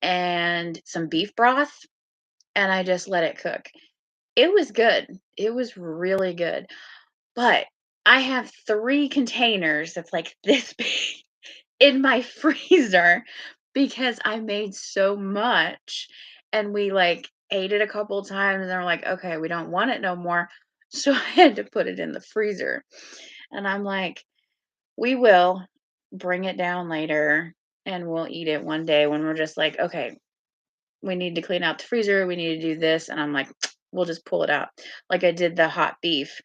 and some beef broth, and I just let it cook. It was good. It was really good. But I have 3 containers that's like this big in my freezer because I made so much and we, like, ate it a couple times and they're like, "Okay, we don't want it no more." So I had to put it in the freezer. And I'm like, "We will bring it down later." and we'll eat it one day when we're just like, okay, we need to clean out the freezer, we need to do this, and I'm like, we'll just pull it out. Like I did the hot beef.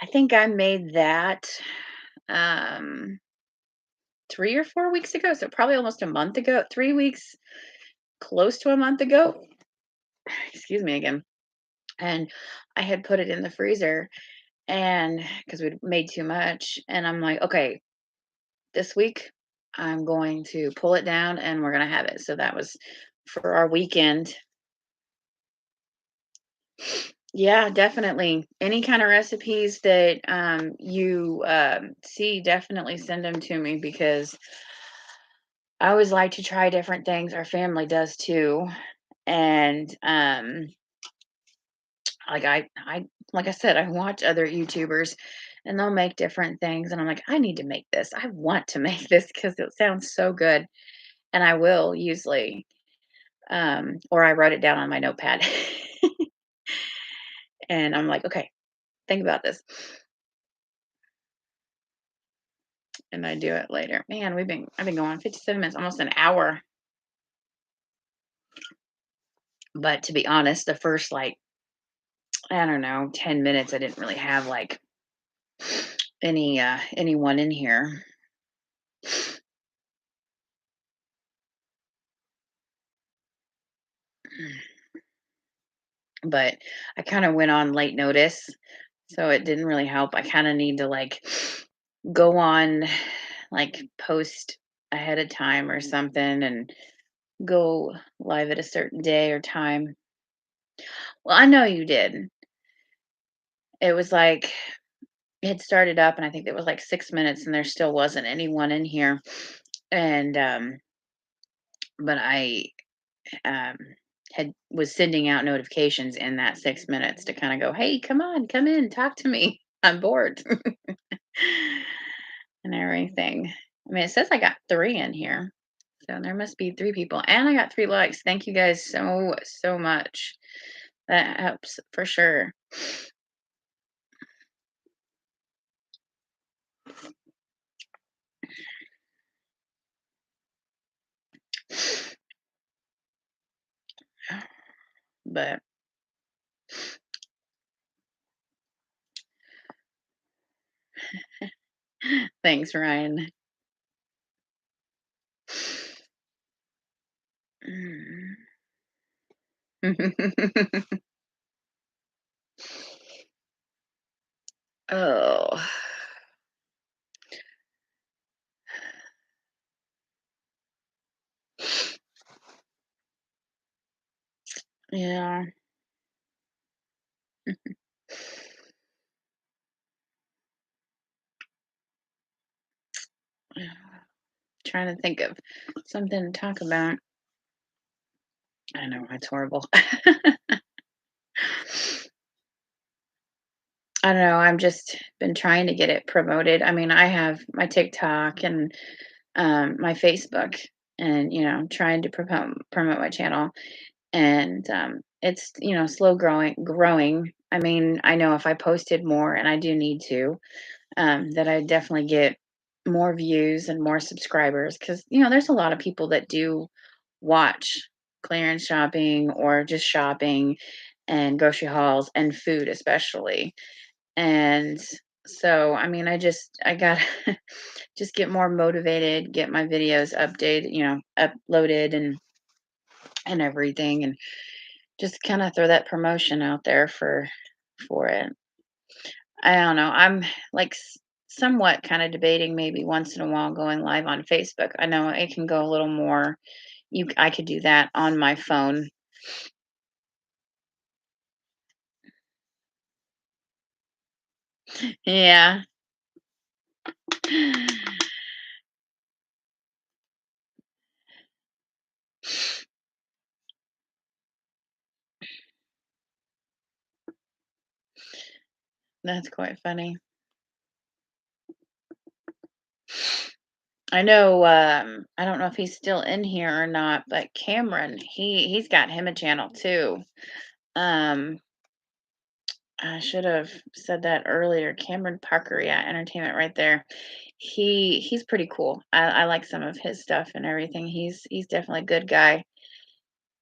I think I made that um 3 or 4 weeks ago, so probably almost a month ago, 3 weeks, close to a month ago. Excuse me again. And I had put it in the freezer and because we'd made too much, and I'm like, okay, this week I'm going to pull it down and we're gonna have it. So that was for our weekend. Yeah, definitely. Any kind of recipes that you see, definitely send them to me because I always like to try different things. Our family does too. And like I said, I watch other YouTubers and they'll make different things and I'm like, I need to make this. I want to make this because it sounds so good. And I will usually. Or I write it down on my notepad. And I'm like, okay, think about this. And I do it later. Man, I've been going 57 minutes, almost an hour. But to be honest, the first like, I don't know, 10 minutes, I didn't really have like anyone in here. But I kind of went on late notice, so it didn't really help. I kind of need to like go on like post ahead of time or something and go live at a certain day or time. Well, I know you did. It was like it had started up and I think it was like 6 minutes and there still wasn't anyone in here. And but I um had was sending out notifications in that 6 minutes to kind of go, "Hey, come on, come in, talk to me. I'm bored." And everything. I mean, it says I got 3 in here. So there must be 3 people and I got 3 likes. Thank you guys so much. That helps for sure. But thanks, Ryan. Oh, yeah. Trying to think of something to talk about. I know it's horrible. I don't know. I'm just been trying to get it promoted. I mean, I have my TikTok and my Facebook, and trying to promote my channel, and it's slow growing. I mean, I know if I posted more, and I do need to, that I definitely get more views and more subscribers because there's a lot of people that do watch clearance shopping or just shopping and grocery hauls and food especially. And so, I mean, I got to just get more motivated, get my videos updated, uploaded and everything, and just kind of throw that promotion out there for it. I don't know. I'm like somewhat kind of debating maybe once in a while going live on Facebook. I know it can go a little more. I could do that on my phone. Yeah. That's quite funny. I know, I don't know if he's still in here or not, but Cameron, he's got him a channel too. Um, I should have said that earlier. Cameron Parker, yeah, entertainment right there. He's pretty cool. I like some of his stuff and everything. He's definitely a good guy.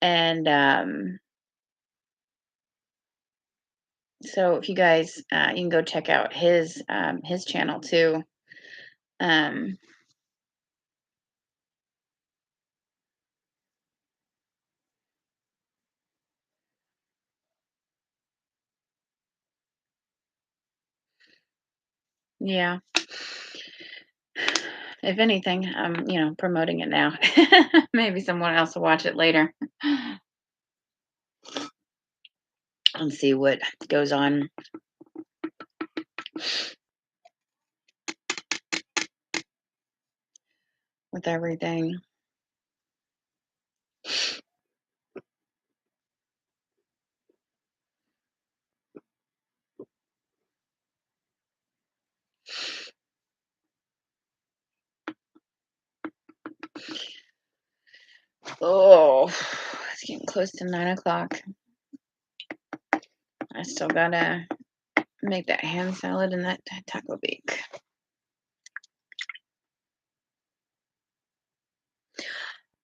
And so if you guys you can go check out his channel too. Um yeah. If anything, I'm, promoting it now. Maybe someone else will watch it later and see what goes on with everything. Oh, it's getting close to 9 o'clock. I still gotta make that ham salad and that taco bake.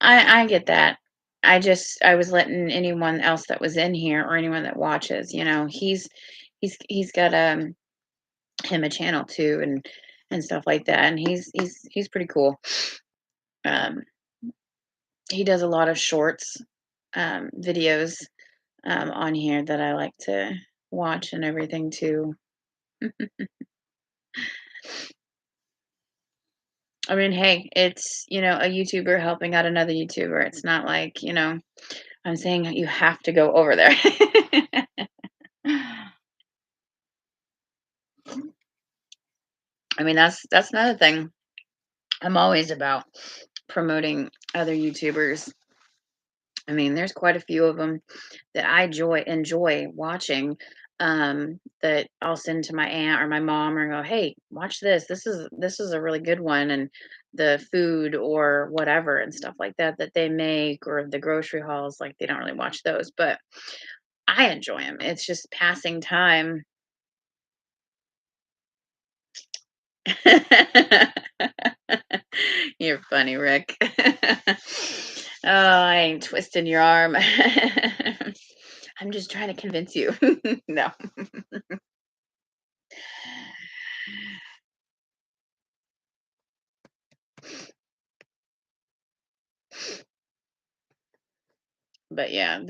I get that. I was letting anyone else that was in here or anyone that watches, he's got him a channel too and stuff like that, and he's pretty cool. Um, he does a lot of shorts, videos on here that I like to watch and everything too. I mean, hey, it's, a YouTuber helping out another YouTuber. It's not like, I'm saying you have to go over there. I mean, that's another thing. I'm always about promoting other YouTubers. I mean, there's quite a few of them that I enjoy watching, that I'll send to my aunt or my mom or go, "Hey, watch this. This is a really good one." And the food or whatever and stuff like that that they make or the grocery hauls, like they don't really watch those, but I enjoy them. It's just passing time. You're funny, Rick. Oh, I ain't twisting your arm. I'm just trying to convince you. No. But yeah,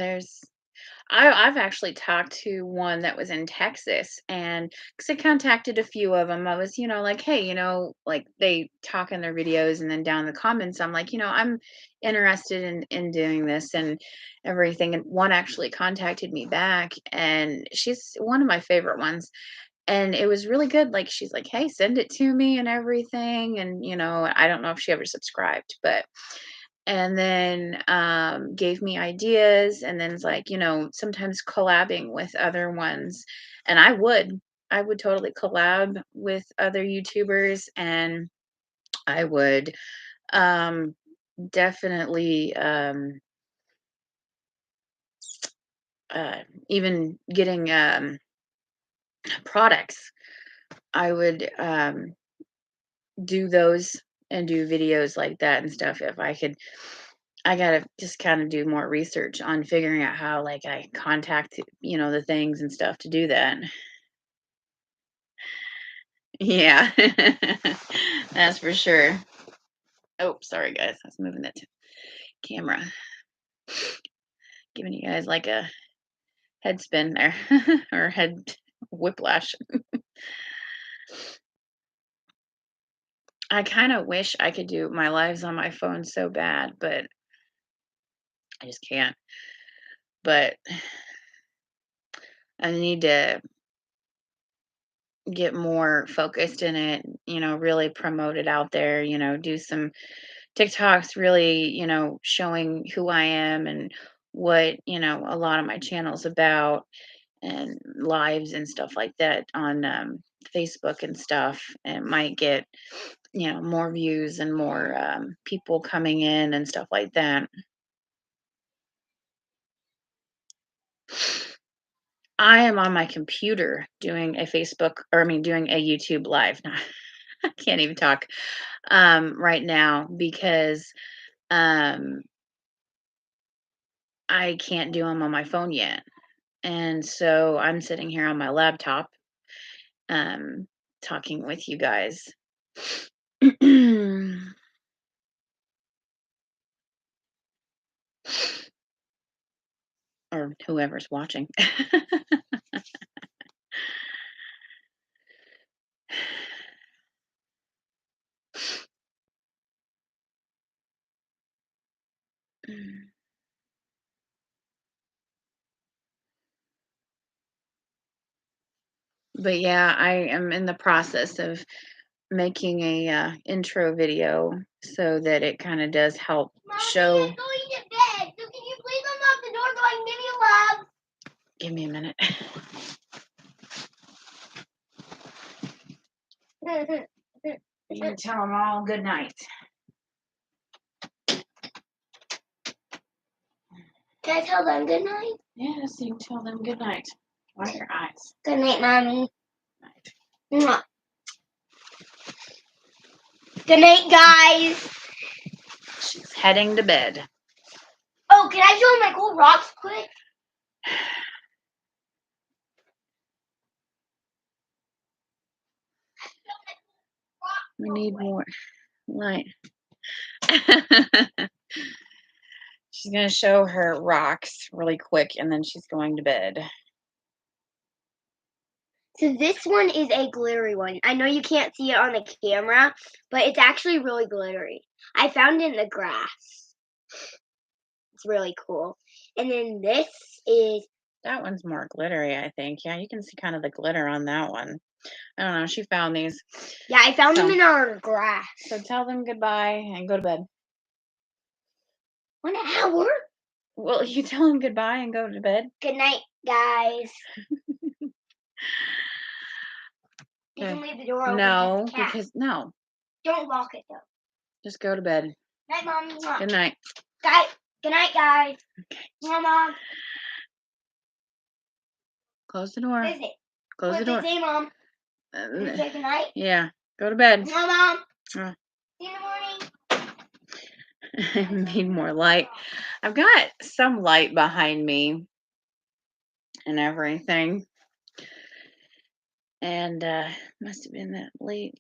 I've actually talked to one that was in Texas, and because I contacted a few of them, I was, like, hey, like they talk in their videos, and then down in the comments, I'm like, I'm interested in doing this and everything. And one actually contacted me back, and she's one of my favorite ones. And it was really good. Like, she's like, hey, send it to me and everything. And, I don't know if she ever subscribed, but and then gave me ideas, and then it's like, sometimes collabing with other ones. And I would totally collab with other YouTubers, and I would um definitely uh even getting products. I would do those and do videos like that and stuff if I could. I gotta just kind of do more research on figuring out how, like, I contact, the things and stuff to do that. Yeah. That's for sure. Oh, sorry guys. I was moving that camera. Giving you guys like a head spin there or head whiplash. I kind of wish I could do my lives on my phone so bad, but I just can't. But I need to get more focused in it, really promote it out there, do some TikToks, really, showing who I am and what, a lot of my channel's about, and lives and stuff like that on Facebook and stuff. And might get, more views and more people coming in and stuff like that. I am on my computer doing a doing a YouTube live. I can't even talk right now because um, I can't do them on my phone yet. And so I'm sitting here on my laptop um, talking with you guys. Or whoever's watching. But yeah, I am in the process of making a intro video so that it kind of does help Mommy, show. I'm going to bed. So can you please unlock the door so I can give you love? Give me a minute. You can tell them all good night. Can I tell them good night? Yes, you can tell them good night. Wipe your eyes. Good night, Mommy. Night. Mwah. Good night, guys. She's heading to bed. Oh, can I show my cool rocks quick? We need more light. She's going to show her rocks really quick and then she's going to bed. So this one is a glittery one. I know you can't see it on the camera, but it's actually really glittery. I found it in the grass. It's really cool. And then this is... That one's more glittery, I think. Yeah, you can see kind of the glitter on that one. I don't know. She found these. Yeah, I found them So- in our grass. So tell them goodbye and go to bed. 1 hour? Well, you tell them goodbye and go to bed. Good night, guys. You Okay. can leave the door open. No, for the cat. because no. Don't lock it, though. Just go to bed. Night, Mom. Mwah. Good night. Guys, good night, guys. Mwah, Mom. Close the door. What is it? Close What the did door. they say, Mom? Did it say good night? Yeah. Go to bed. Mwah, Mom. Oh. See you in the morning. I need more light. I've got some light behind me and everything. And must have been that late.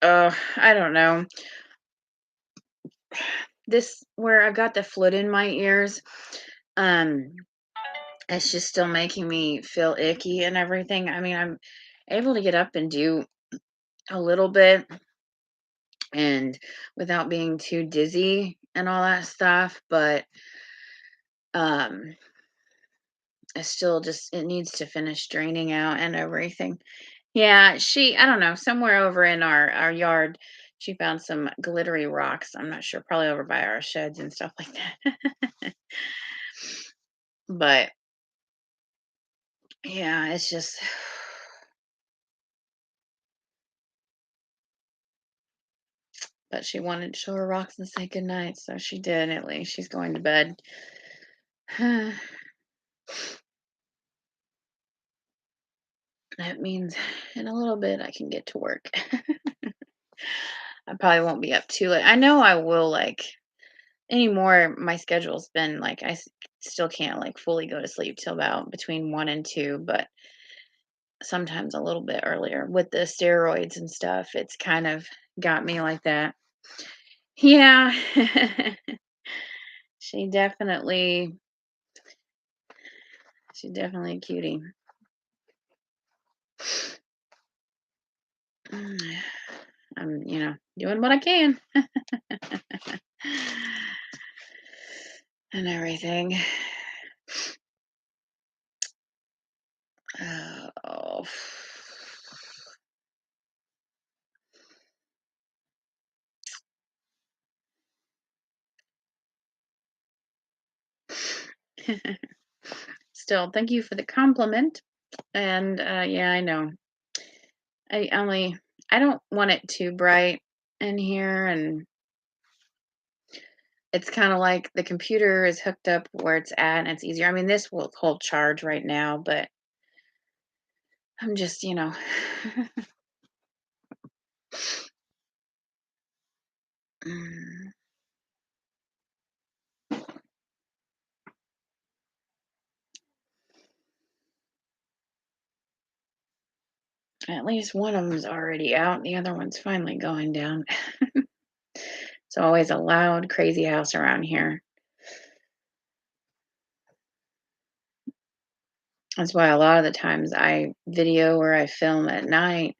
I don't know. This where I've got the fluid in my ears, it's just still making me feel icky and everything. I mean, I'm able to get up and do a little bit and without being too dizzy and all that stuff, but um it's still just it needs to finish draining out and everything. Yeah, I don't know, somewhere over in our yard, she found some glittery rocks. I'm not sure, probably over by our sheds and stuff like that. But yeah, it's just but she wanted to show her rocks and say goodnight, so she did at least. She's going to bed. That means in a little bit I can get to work. I probably won't be up too late. I know I will anymore. My schedule's been still can't fully go to sleep till about between 1 and 2, but sometimes a little bit earlier with the steroids and stuff. It's kind of got me like that. Yeah. She definitely she's definitely a cutie. I'm, doing what I can. And everything. Oh. Still, thank you for the compliment. And yeah, I know. I don't want it too bright in here, and it's kind of like the computer is hooked up where it's at and it's easier. I mean, this will hold charge right now, but I'm just, mm, at least one of them's already out. The other one's finally going down. It's always a loud, crazy house around here. That's why a lot of the times I video or I film at night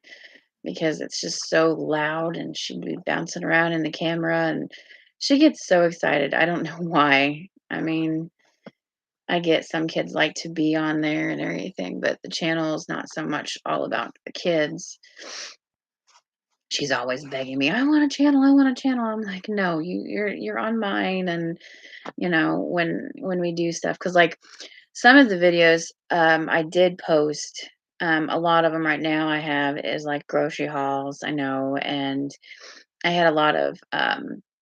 because it's just so loud and she'd be bouncing around in the camera and she gets so excited. I don't know why. I mean, I get some kids like to be on there and everything, but the channel is not so much all about the kids. She's always begging me, "I want a channel, I want a channel." I'm like, "No, you're on mine." And when we do stuff, because like some of the videos I did post, a lot of them right now I have is like grocery hauls, I know, and I had a lot of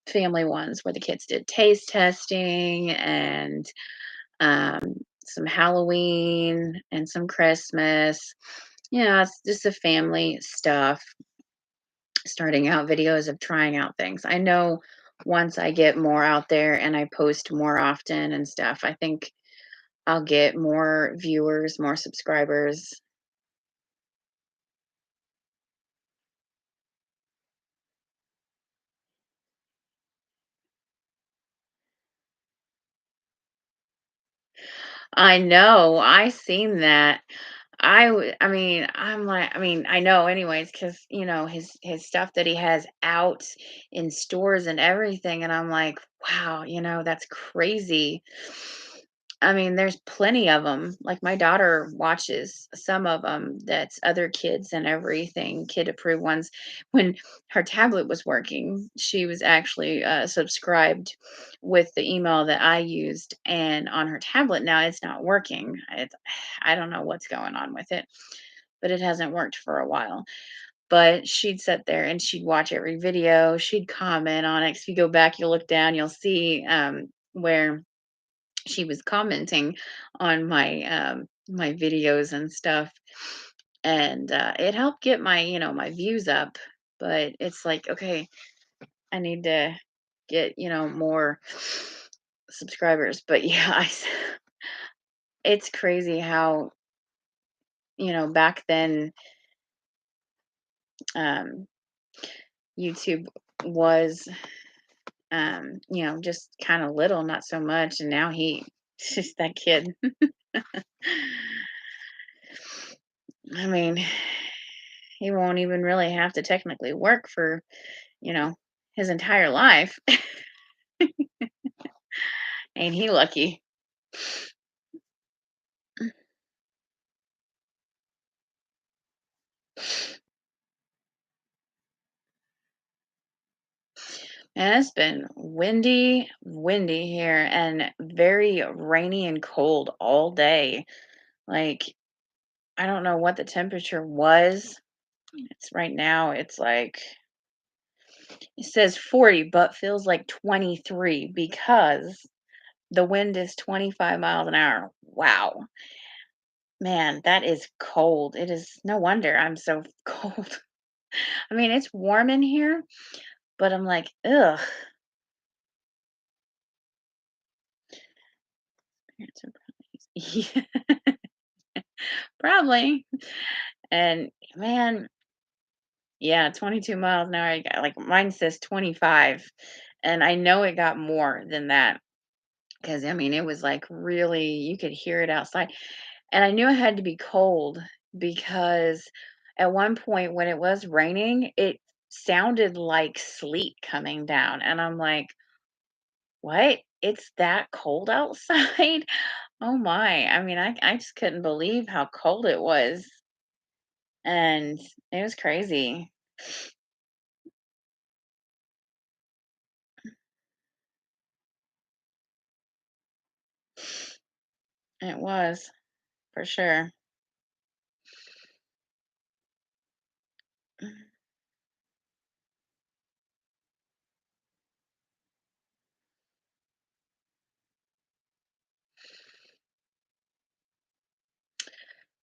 family ones where the kids did taste testing and some Halloween and some Christmas. It's just the family stuff, starting out videos of trying out things. I know once I get more out there and I post more often and stuff, I think I'll get more viewers, more subscribers. I know, I seen that. I mean, I mean, I know anyways, because his stuff that he has out in stores and everything, and I'm like, wow, that's crazy. I mean, there's plenty of them. Like my daughter watches some of them. That's other kids and everything, kid approved ones. When her tablet was working, she was actually subscribed with the email that I used, and on her tablet now it's not working. I don't know what's going on with it, but it hasn't worked for a while. But she'd sit there and she'd watch every video. She'd comment on it. If you go back, you'll look down, you'll see where she was commenting on my videos and stuff, and it helped get my views up. But it's like, okay, I need to get more subscribers. But yeah, it's crazy how back then um YouTube was just kind of little, not so much, and now just that kid. I mean, he won't even really have to technically work for you know his entire life. Ain't he lucky? And it's been windy here and very rainy and cold all day. Like, I don't know what the temperature was. It's right now, it's like, it says 40, but feels like 23 because the wind is 25 miles an hour. Wow. Man, that is cold. It is no wonder I'm so cold. I mean, it's warm in here, but I'm like, ugh. Yeah, probably. And man, yeah, 22 miles an hour. Like mine says 25. And I know it got more than that because I mean, it was like really, you could hear it outside. And I knew it had to be cold because at one point when it was raining, it sounded like sleet coming down. And I'm like, what? It's that cold outside? Oh my. I mean, I just couldn't believe how cold it was. And it was crazy. It was for sure.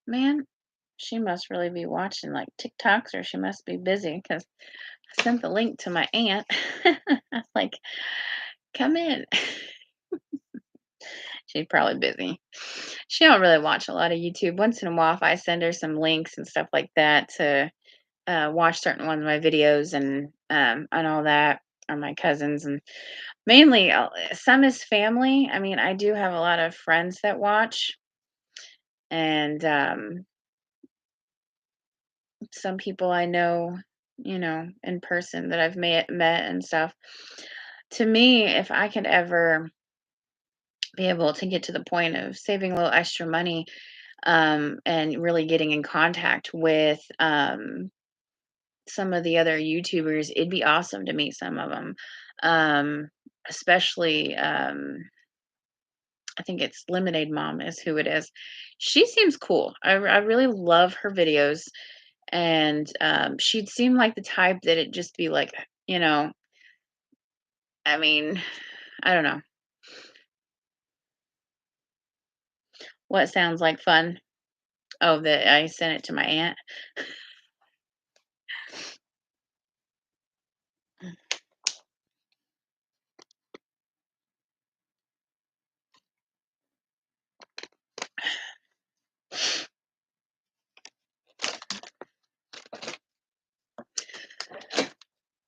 Man, she must really be watching like TikToks or she must be busy because I sent the link to my aunt. I was like, come in. She's probably busy. She don't really watch a lot of YouTube. Once in a while, if I send her some links and stuff like that to watch certain ones of my videos and all that, or my cousins, and mainly some is family. I mean, I do have a lot of friends that watch, and some people I know, in person that I've met and stuff. To me, if I could ever be able to get to the point of saving a little extra money, and really getting in contact with some of the other YouTubers, it'd be awesome to meet some of them. Especially, I think it's Lemonade Mom is who it is. She seems cool. I really love her videos, and she'd seem like the type that it just be like, you know, I mean, I don't know what sounds like fun. Oh, that I sent it to my aunt.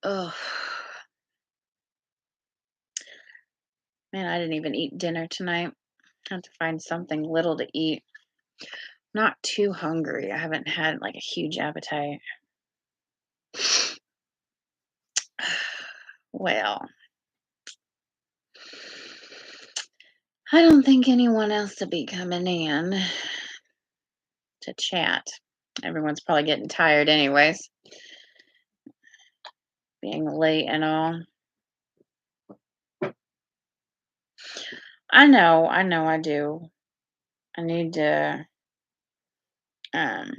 Oh man, I didn't even eat dinner tonight. Have to find something little to eat. Not too hungry. I haven't had like a huge appetite. Well, I don't think anyone else will be coming in to chat. Everyone's probably getting tired anyways, being late and all. I know I do. I need to um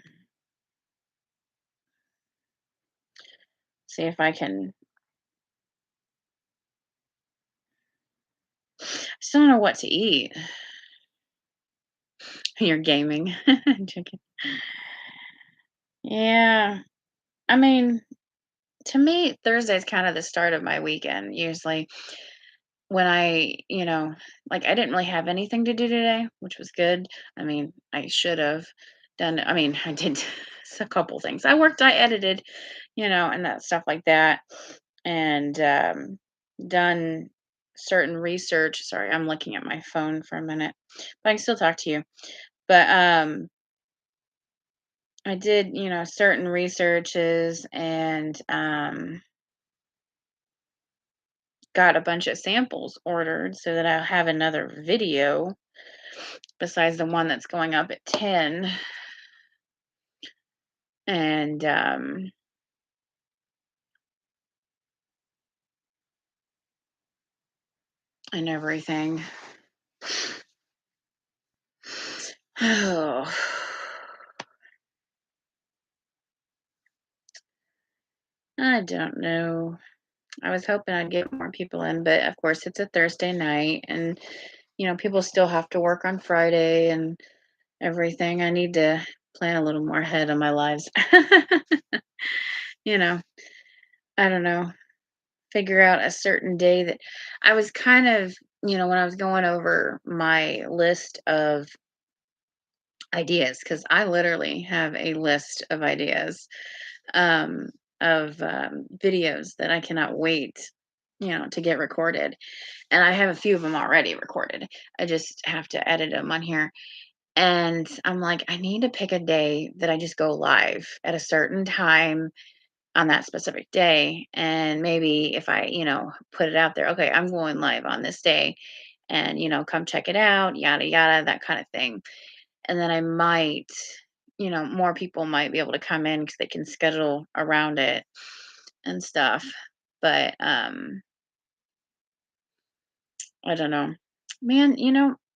see if I can still don't know what to eat. You're gaming. Joking. Yeah. I mean, to me, Thursday's kind of the start of my weekend usually. When like I didn't really have anything to do today, which was good. I mean, I should have done, I mean, I did a couple things. I edited, and that stuff like that, and done certain research. Sorry, I'm looking at my phone for a minute, but I can still talk to you. But I did, certain researches and got a bunch of samples ordered so that I'll have another video besides the one that's going up at 10 and everything. Oh, I don't know. I was hoping I'd get more people in, but of course it's a Thursday night and people still have to work on Friday and everything. I need to plan a little more ahead of my lives. you know, I don't know. Figure out a certain day that I was kind of, when I was going over my list of ideas, because I literally have a list of ideas, um, of videos that I cannot wait, to get recorded. And I have a few of them already recorded. I just have to edit them on here. And I'm like, I need to pick a day that I just go live at a certain time on that specific day. And maybe if I, put it out there, okay, I'm going live on this day and, come check it out, yada, yada, that kind of thing. And then I might, more people might be able to come in because they can schedule around it and stuff. But I don't know. Man,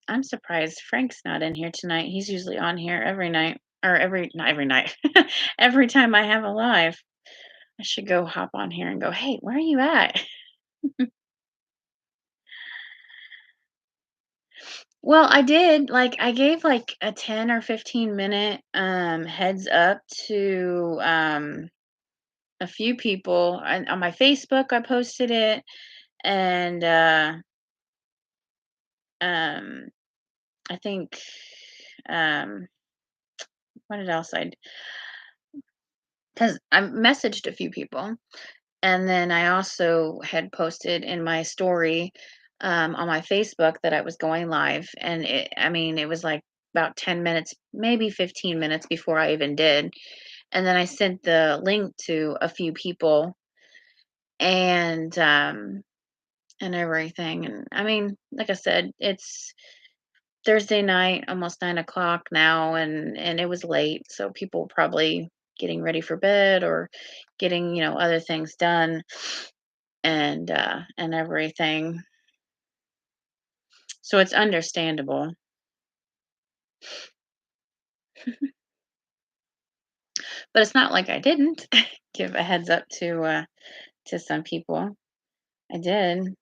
I'm surprised Frank's not in here tonight. He's usually on here every night or not every night. Every time I have a live. I should go hop on here and go, "Hey, where are you at?" Well, I did, like, I gave, like, a 10 or 15-minute, heads up to, a few people, and on my Facebook, I posted it, and, um, I think, um, what did else I? Because I messaged a few people, and then I also had posted in my story, on my Facebook that I was going live, and I mean, it was, like, about 10 minutes, maybe 15 minutes before I even did, and then I sent the link to a few people and, and everything, and, I mean, like I said, it's Thursday night, almost 9 o'clock now, and it was late, so people probably getting ready for bed or getting, other things done and everything. So it's understandable. But it's not like I didn't give a heads up to some people. I did.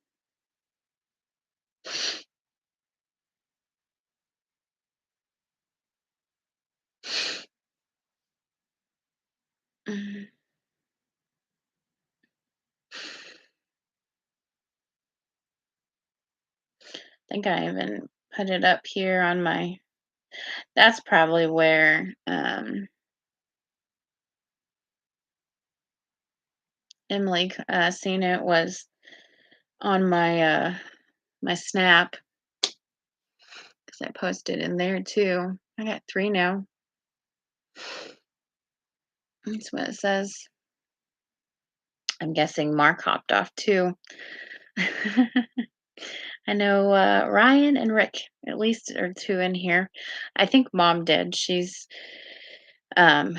Mhm. I think I even put it up here on my that's probably where Emily seen it was on my snap, because I posted in there too. I got three now. That's what it says. I'm guessing Mark hopped off too. I know Ryan and Rick at least are two in here. I think Mom did. She's um,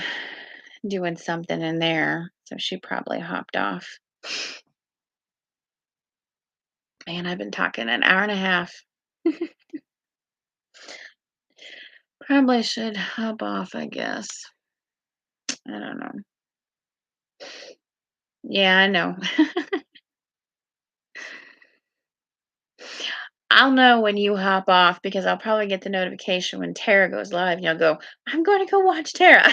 doing something in there, so she probably hopped off. Man, I've been talking an hour and a half. Probably should hop off, I guess. I don't know. Yeah, I know. I'll know when you hop off because I'll probably get the notification when Tara goes live, and you'll go, I'm going to go watch Tara.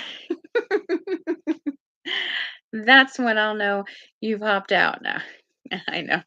That's when I'll know you've hopped out now. I know.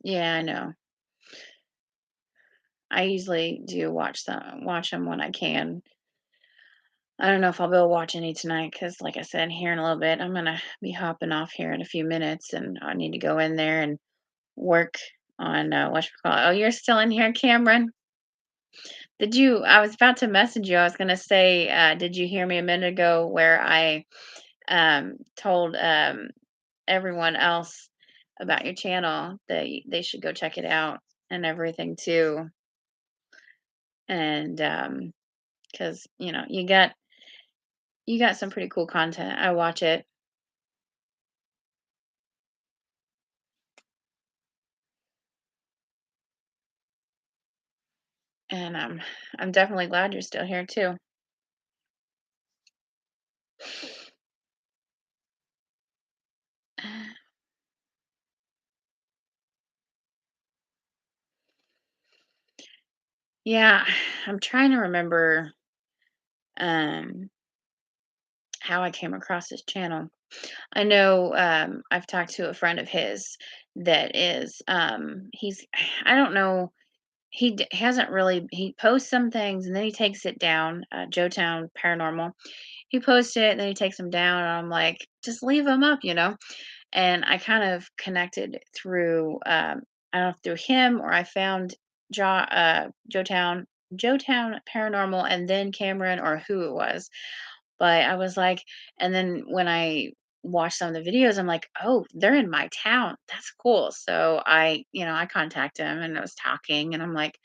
Yeah, I know. I usually do watch them when I can. I don't know if I'll be able to watch any tonight because, like I said, here in a little bit, I'm gonna be hopping off here in a few minutes, and I need to go in there and work on Oh, you're still in here, Cameron. Did you? I was about to message you. I was gonna say, did you hear me a minute ago where I told everyone else about your channel that they should go check it out and everything too, and because you got some pretty cool content. I watch it, and I'm definitely glad you're still here too. Yeah, I'm trying to remember um how I came across this channel. I know I've talked to a friend of his that is he's I don't know, hasn't really, he posts some things and then he takes it down. Joetown Paranormal, he posts it and then he takes them down, and I'm like, just leave them up. And I kind of connected through I don't know, through him, or I found Joetown Paranormal, and then Cameron, or who it was. But I was like, and then when I watched some of the videos, I'm like, oh, they're in my town. That's cool. So I contact him and I was talking, and I'm like,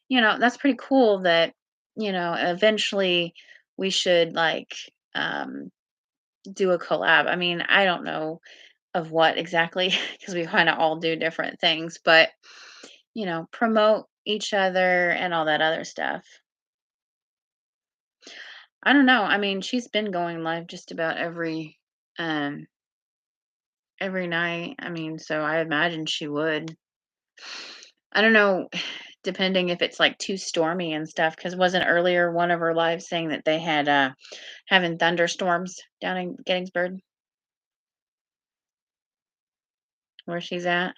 that's pretty cool that, eventually we should like um do a collab. I mean, I don't know of what exactly because we kind of all do different things, but promote each other and all that other stuff. I don't know. I mean, she's been going live just about um every night. I mean, so I imagine she would. I don't know, depending if it's like too stormy and stuff, because wasn't earlier one of her lives saying that they had having thunderstorms down in Gettysburg where she's at.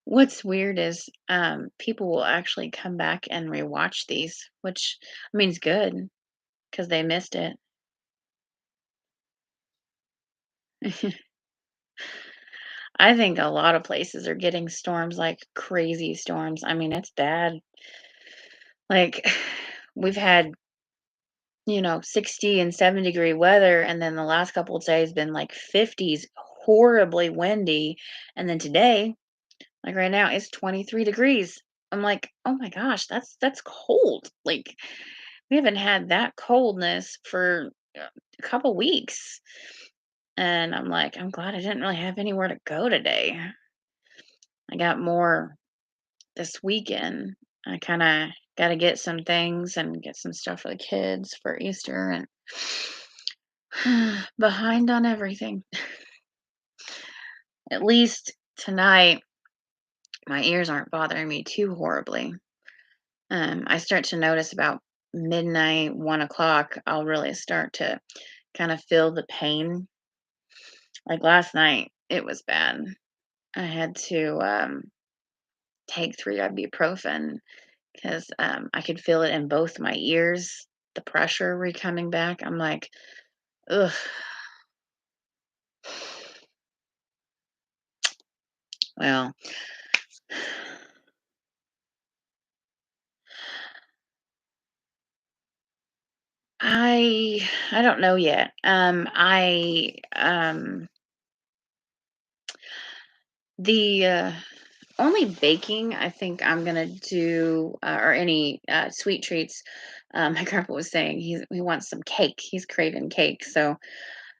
What's weird is people will actually come back and rewatch these, which I mean is good because they missed it. I think a lot of places are getting storms like crazy storms. I mean, it's bad. Like we've had 60 and 70-degree weather, and then the last couple of days been like 50s, horribly windy. And then today, like right now, it's 23 degrees. I'm like, oh my gosh, that's cold. Like we haven't had that coldness for a couple weeks. And I'm like, I'm glad I didn't really have anywhere to go today. I got more this weekend. I kind of got to get some things and get some stuff for the kids for Easter and behind on everything. At least tonight, my ears aren't bothering me too horribly. I start to notice about midnight, 1 o'clock, I'll really start to kind of feel the pain. Like last night, it was bad. I had to take 3 ibuprofen because I could feel it in both my ears, the pressure coming back. I'm like, ugh. Well, I don't know yet. I the only baking I think I'm gonna do, or any sweet treats. My grandpa was saying he wants some cake. He's craving cake, so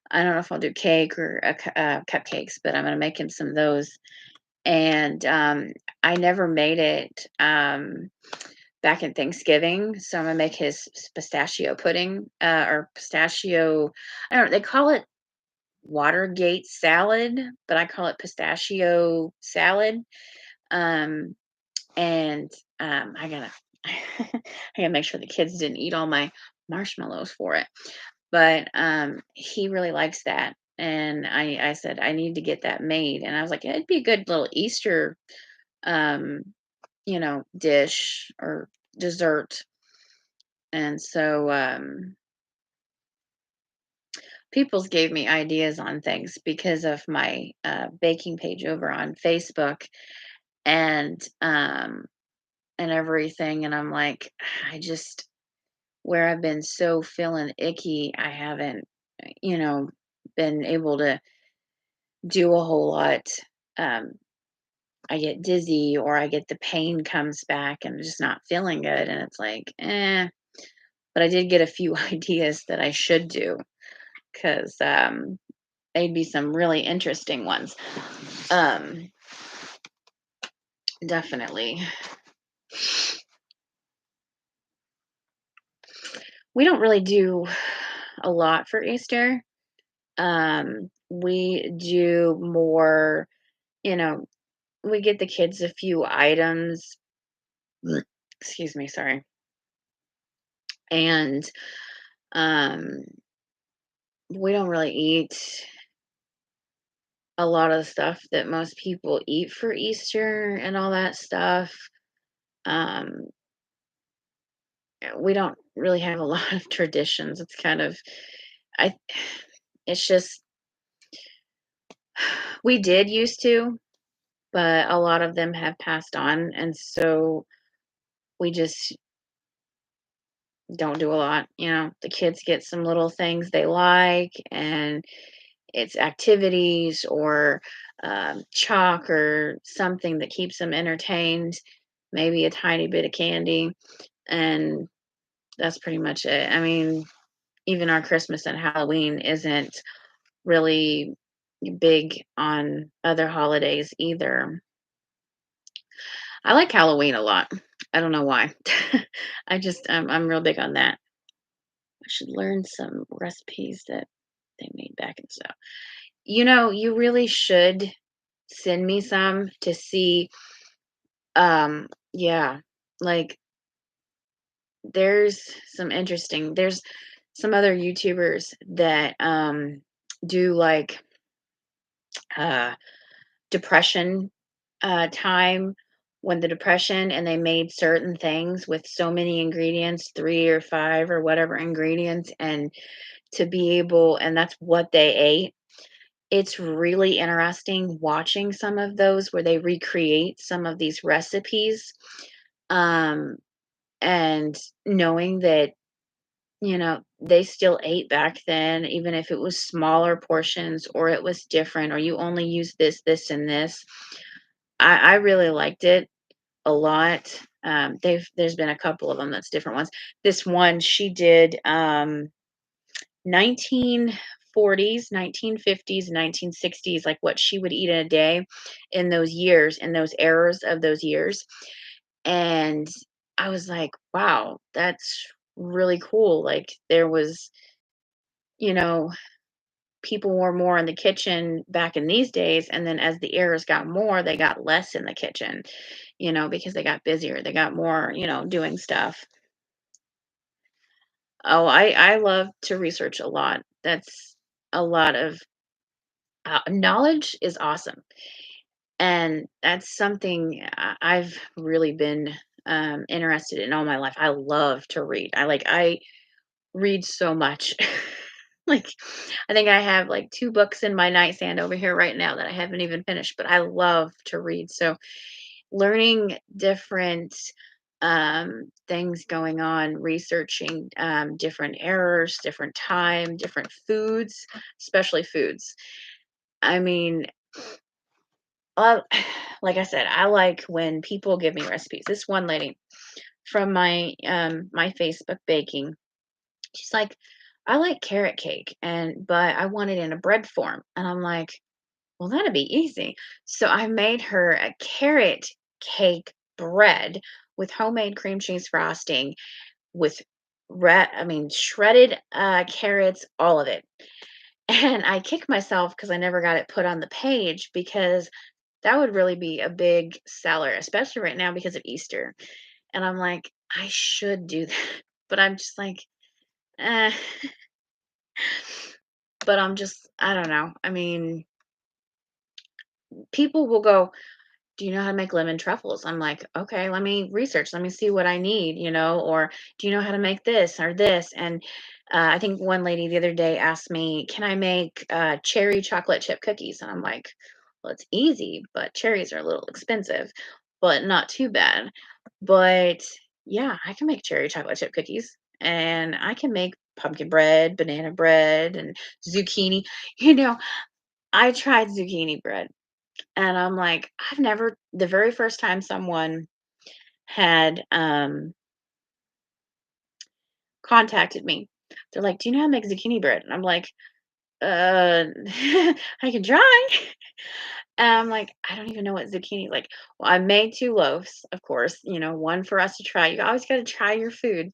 I don't know if I'll do cake or cupcakes, but I'm gonna make him some of those. And I never made it back in Thanksgiving, so I'm gonna make his pistachio pudding or pistachio. I don't. They call it Watergate salad, but I call it pistachio salad. Um, and I gotta I gotta make sure the kids didn't eat all my marshmallows for it. But he really likes that. And I said I need to get that made. And I was like, it'd be a good little Easter um, dish or dessert. And so people's gave me ideas on things because of my baking page over on Facebook and everything. And I'm like, I just where I've been so feeling icky, I haven't, you know, been able to do a whole lot. Um, I get dizzy or I get the pain comes back and I'm just not feeling good. And it's like, but I did get a few ideas that I should do because they'd be some really interesting ones. Um, definitely. We don't really do a lot for Easter. We do more, you know, we get the kids a few items. Blech. Excuse me, sorry. And um, we don't really eat a lot of the stuff that most people eat for Easter and all that stuff. Um, we don't really have a lot of traditions. It's kind of, I, it's just, we did used to, but a lot of them have passed on. And so we just don't do a lot. The kids get some little things they like, and it's activities or chalk or something that keeps them entertained, maybe a tiny bit of candy, and that's pretty much it. I mean, even our Christmas and Halloween isn't really big on other holidays either. I like Halloween a lot. I don't know why. I'm real big on that. I should learn some recipes that they made back and stuff. You really should send me some to see. Yeah, like there's some other YouTubers that do like uh depression time, when the depression, and they made certain things with so many ingredients, 3 or 5 or whatever ingredients, and to be able and that's what they ate. It's really interesting watching some of those where they recreate some of these recipes, um, and knowing that, they still ate back then, even if it was smaller portions or it was different or you only use this, this, and this. I really liked it a lot. There's been a couple of them that's different ones. This one she did 1940s, 1950s, 1960s, like what she would eat in a day in those years, in those eras of those years. And I was like, wow, that's really cool. Like there was, you know, people were more in the kitchen back in these days. And then as the eras got more, they got less in the kitchen, because they got busier. They got more, doing stuff. Oh, I love to research a lot. That's a lot of knowledge is awesome. And that's something I've really been interested in all my life. I love to read. I read so much. Like, I think I have like 2 books in my nightstand over here right now that I haven't even finished, but I love to read. So, learning different things going on, researching different errors, different time, different foods, especially foods. I mean, uh, like I said, I like when people give me recipes. This one lady from my Facebook baking, she's like, I like carrot cake, but I want it in a bread form. And I'm like, well, that'd be easy. So I made her a carrot cake bread with homemade cream cheese frosting with shredded carrots, all of it. And I kicked myself because I never got it put on the page, because that would really be a big seller, especially right now because of Easter. And I'm like, I should do that. But I'm just like, eh. But I don't know. I mean, people will go, do you know how to make lemon truffles? I'm like, okay, let me research. Let me see what I need, or do you know how to make this or this? And I think one lady the other day asked me, can I make cherry chocolate chip cookies? And I'm like, well, it's easy, but cherries are a little expensive, but not too bad. But yeah, I can make cherry chocolate chip cookies, and I can make pumpkin bread, banana bread, and zucchini. You know, I tried zucchini bread, and I'm like, the very first time someone had contacted me, they're like, do you know how to make zucchini bread? And I'm like, uh, I can try. And I'm like, I don't even know what zucchini like. Well, I made 2 loaves, of course, one for us to try. You always got to try your food.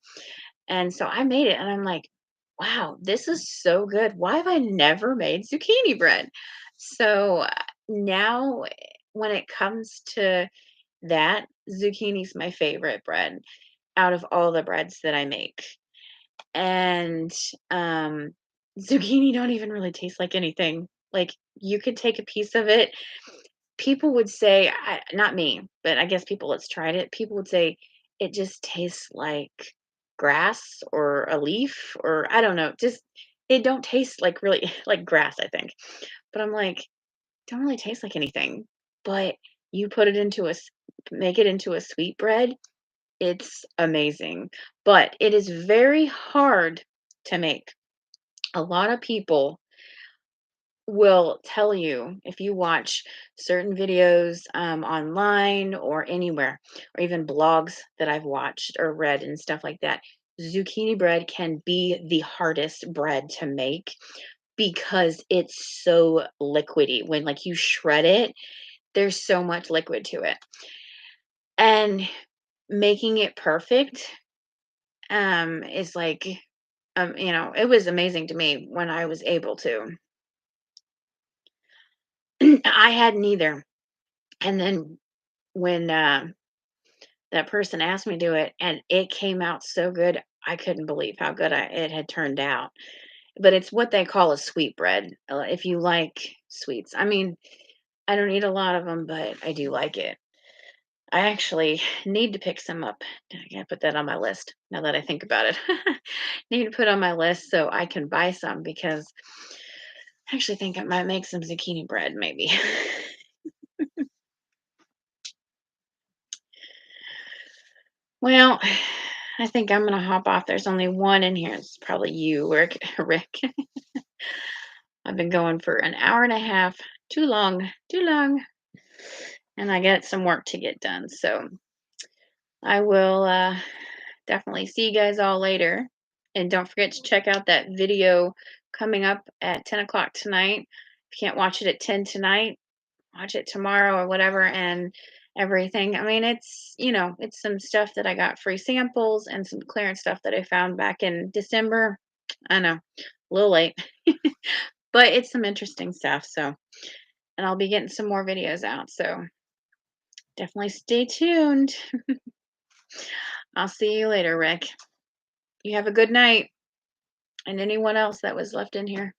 And so I made it, and I'm like, wow, this is so good. Why have I never made zucchini bread? So now, when it comes to that, zucchini's my favorite bread out of all the breads that I make. And zucchini don't even really taste like anything. Like, you could take a piece of it. People would say, not me, but I guess people that's tried it, people would say it just tastes like grass or a leaf, or I don't know, just it don't taste like really like grass, I think. But I'm like, don't really taste like anything. But you put it into make it into a sweet bread. It's amazing, but it is very hard to make. A lot of people will tell you if you watch certain videos online or anywhere, or even blogs that I've watched or read and stuff like that, zucchini bread can be the hardest bread to make because it's so liquidy. When like you shred it, there's so much liquid to it. And making it perfect is like it was amazing to me when I was able to. I had neither. And then when that person asked me to do it and it came out so good, I couldn't believe how good it had turned out. But it's what they call a sweet bread. If you like sweets, I mean, I don't eat a lot of them, but I do like it. I actually need to pick some up. I gotta put that on my list now that I think about it. Need to put on my list so I can buy some because I actually think I might make some zucchini bread, maybe. Well, I think I'm gonna hop off. There's only one in here. It's probably you, Rick. Rick. I've been going for an hour and a half. Too long. Too long. And I got some work to get done. So I will definitely see you guys all later. And don't forget to check out that video coming up at 10 o'clock tonight. If you can't watch it at 10 tonight, watch it tomorrow or whatever and everything. I mean, it's some stuff that I got free samples and some clearance stuff that I found back in December. I know, a little late, but it's some interesting stuff. So, and I'll be getting some more videos out. So definitely stay tuned. I'll see you later, Rick. You have a good night. And anyone else that was left in here.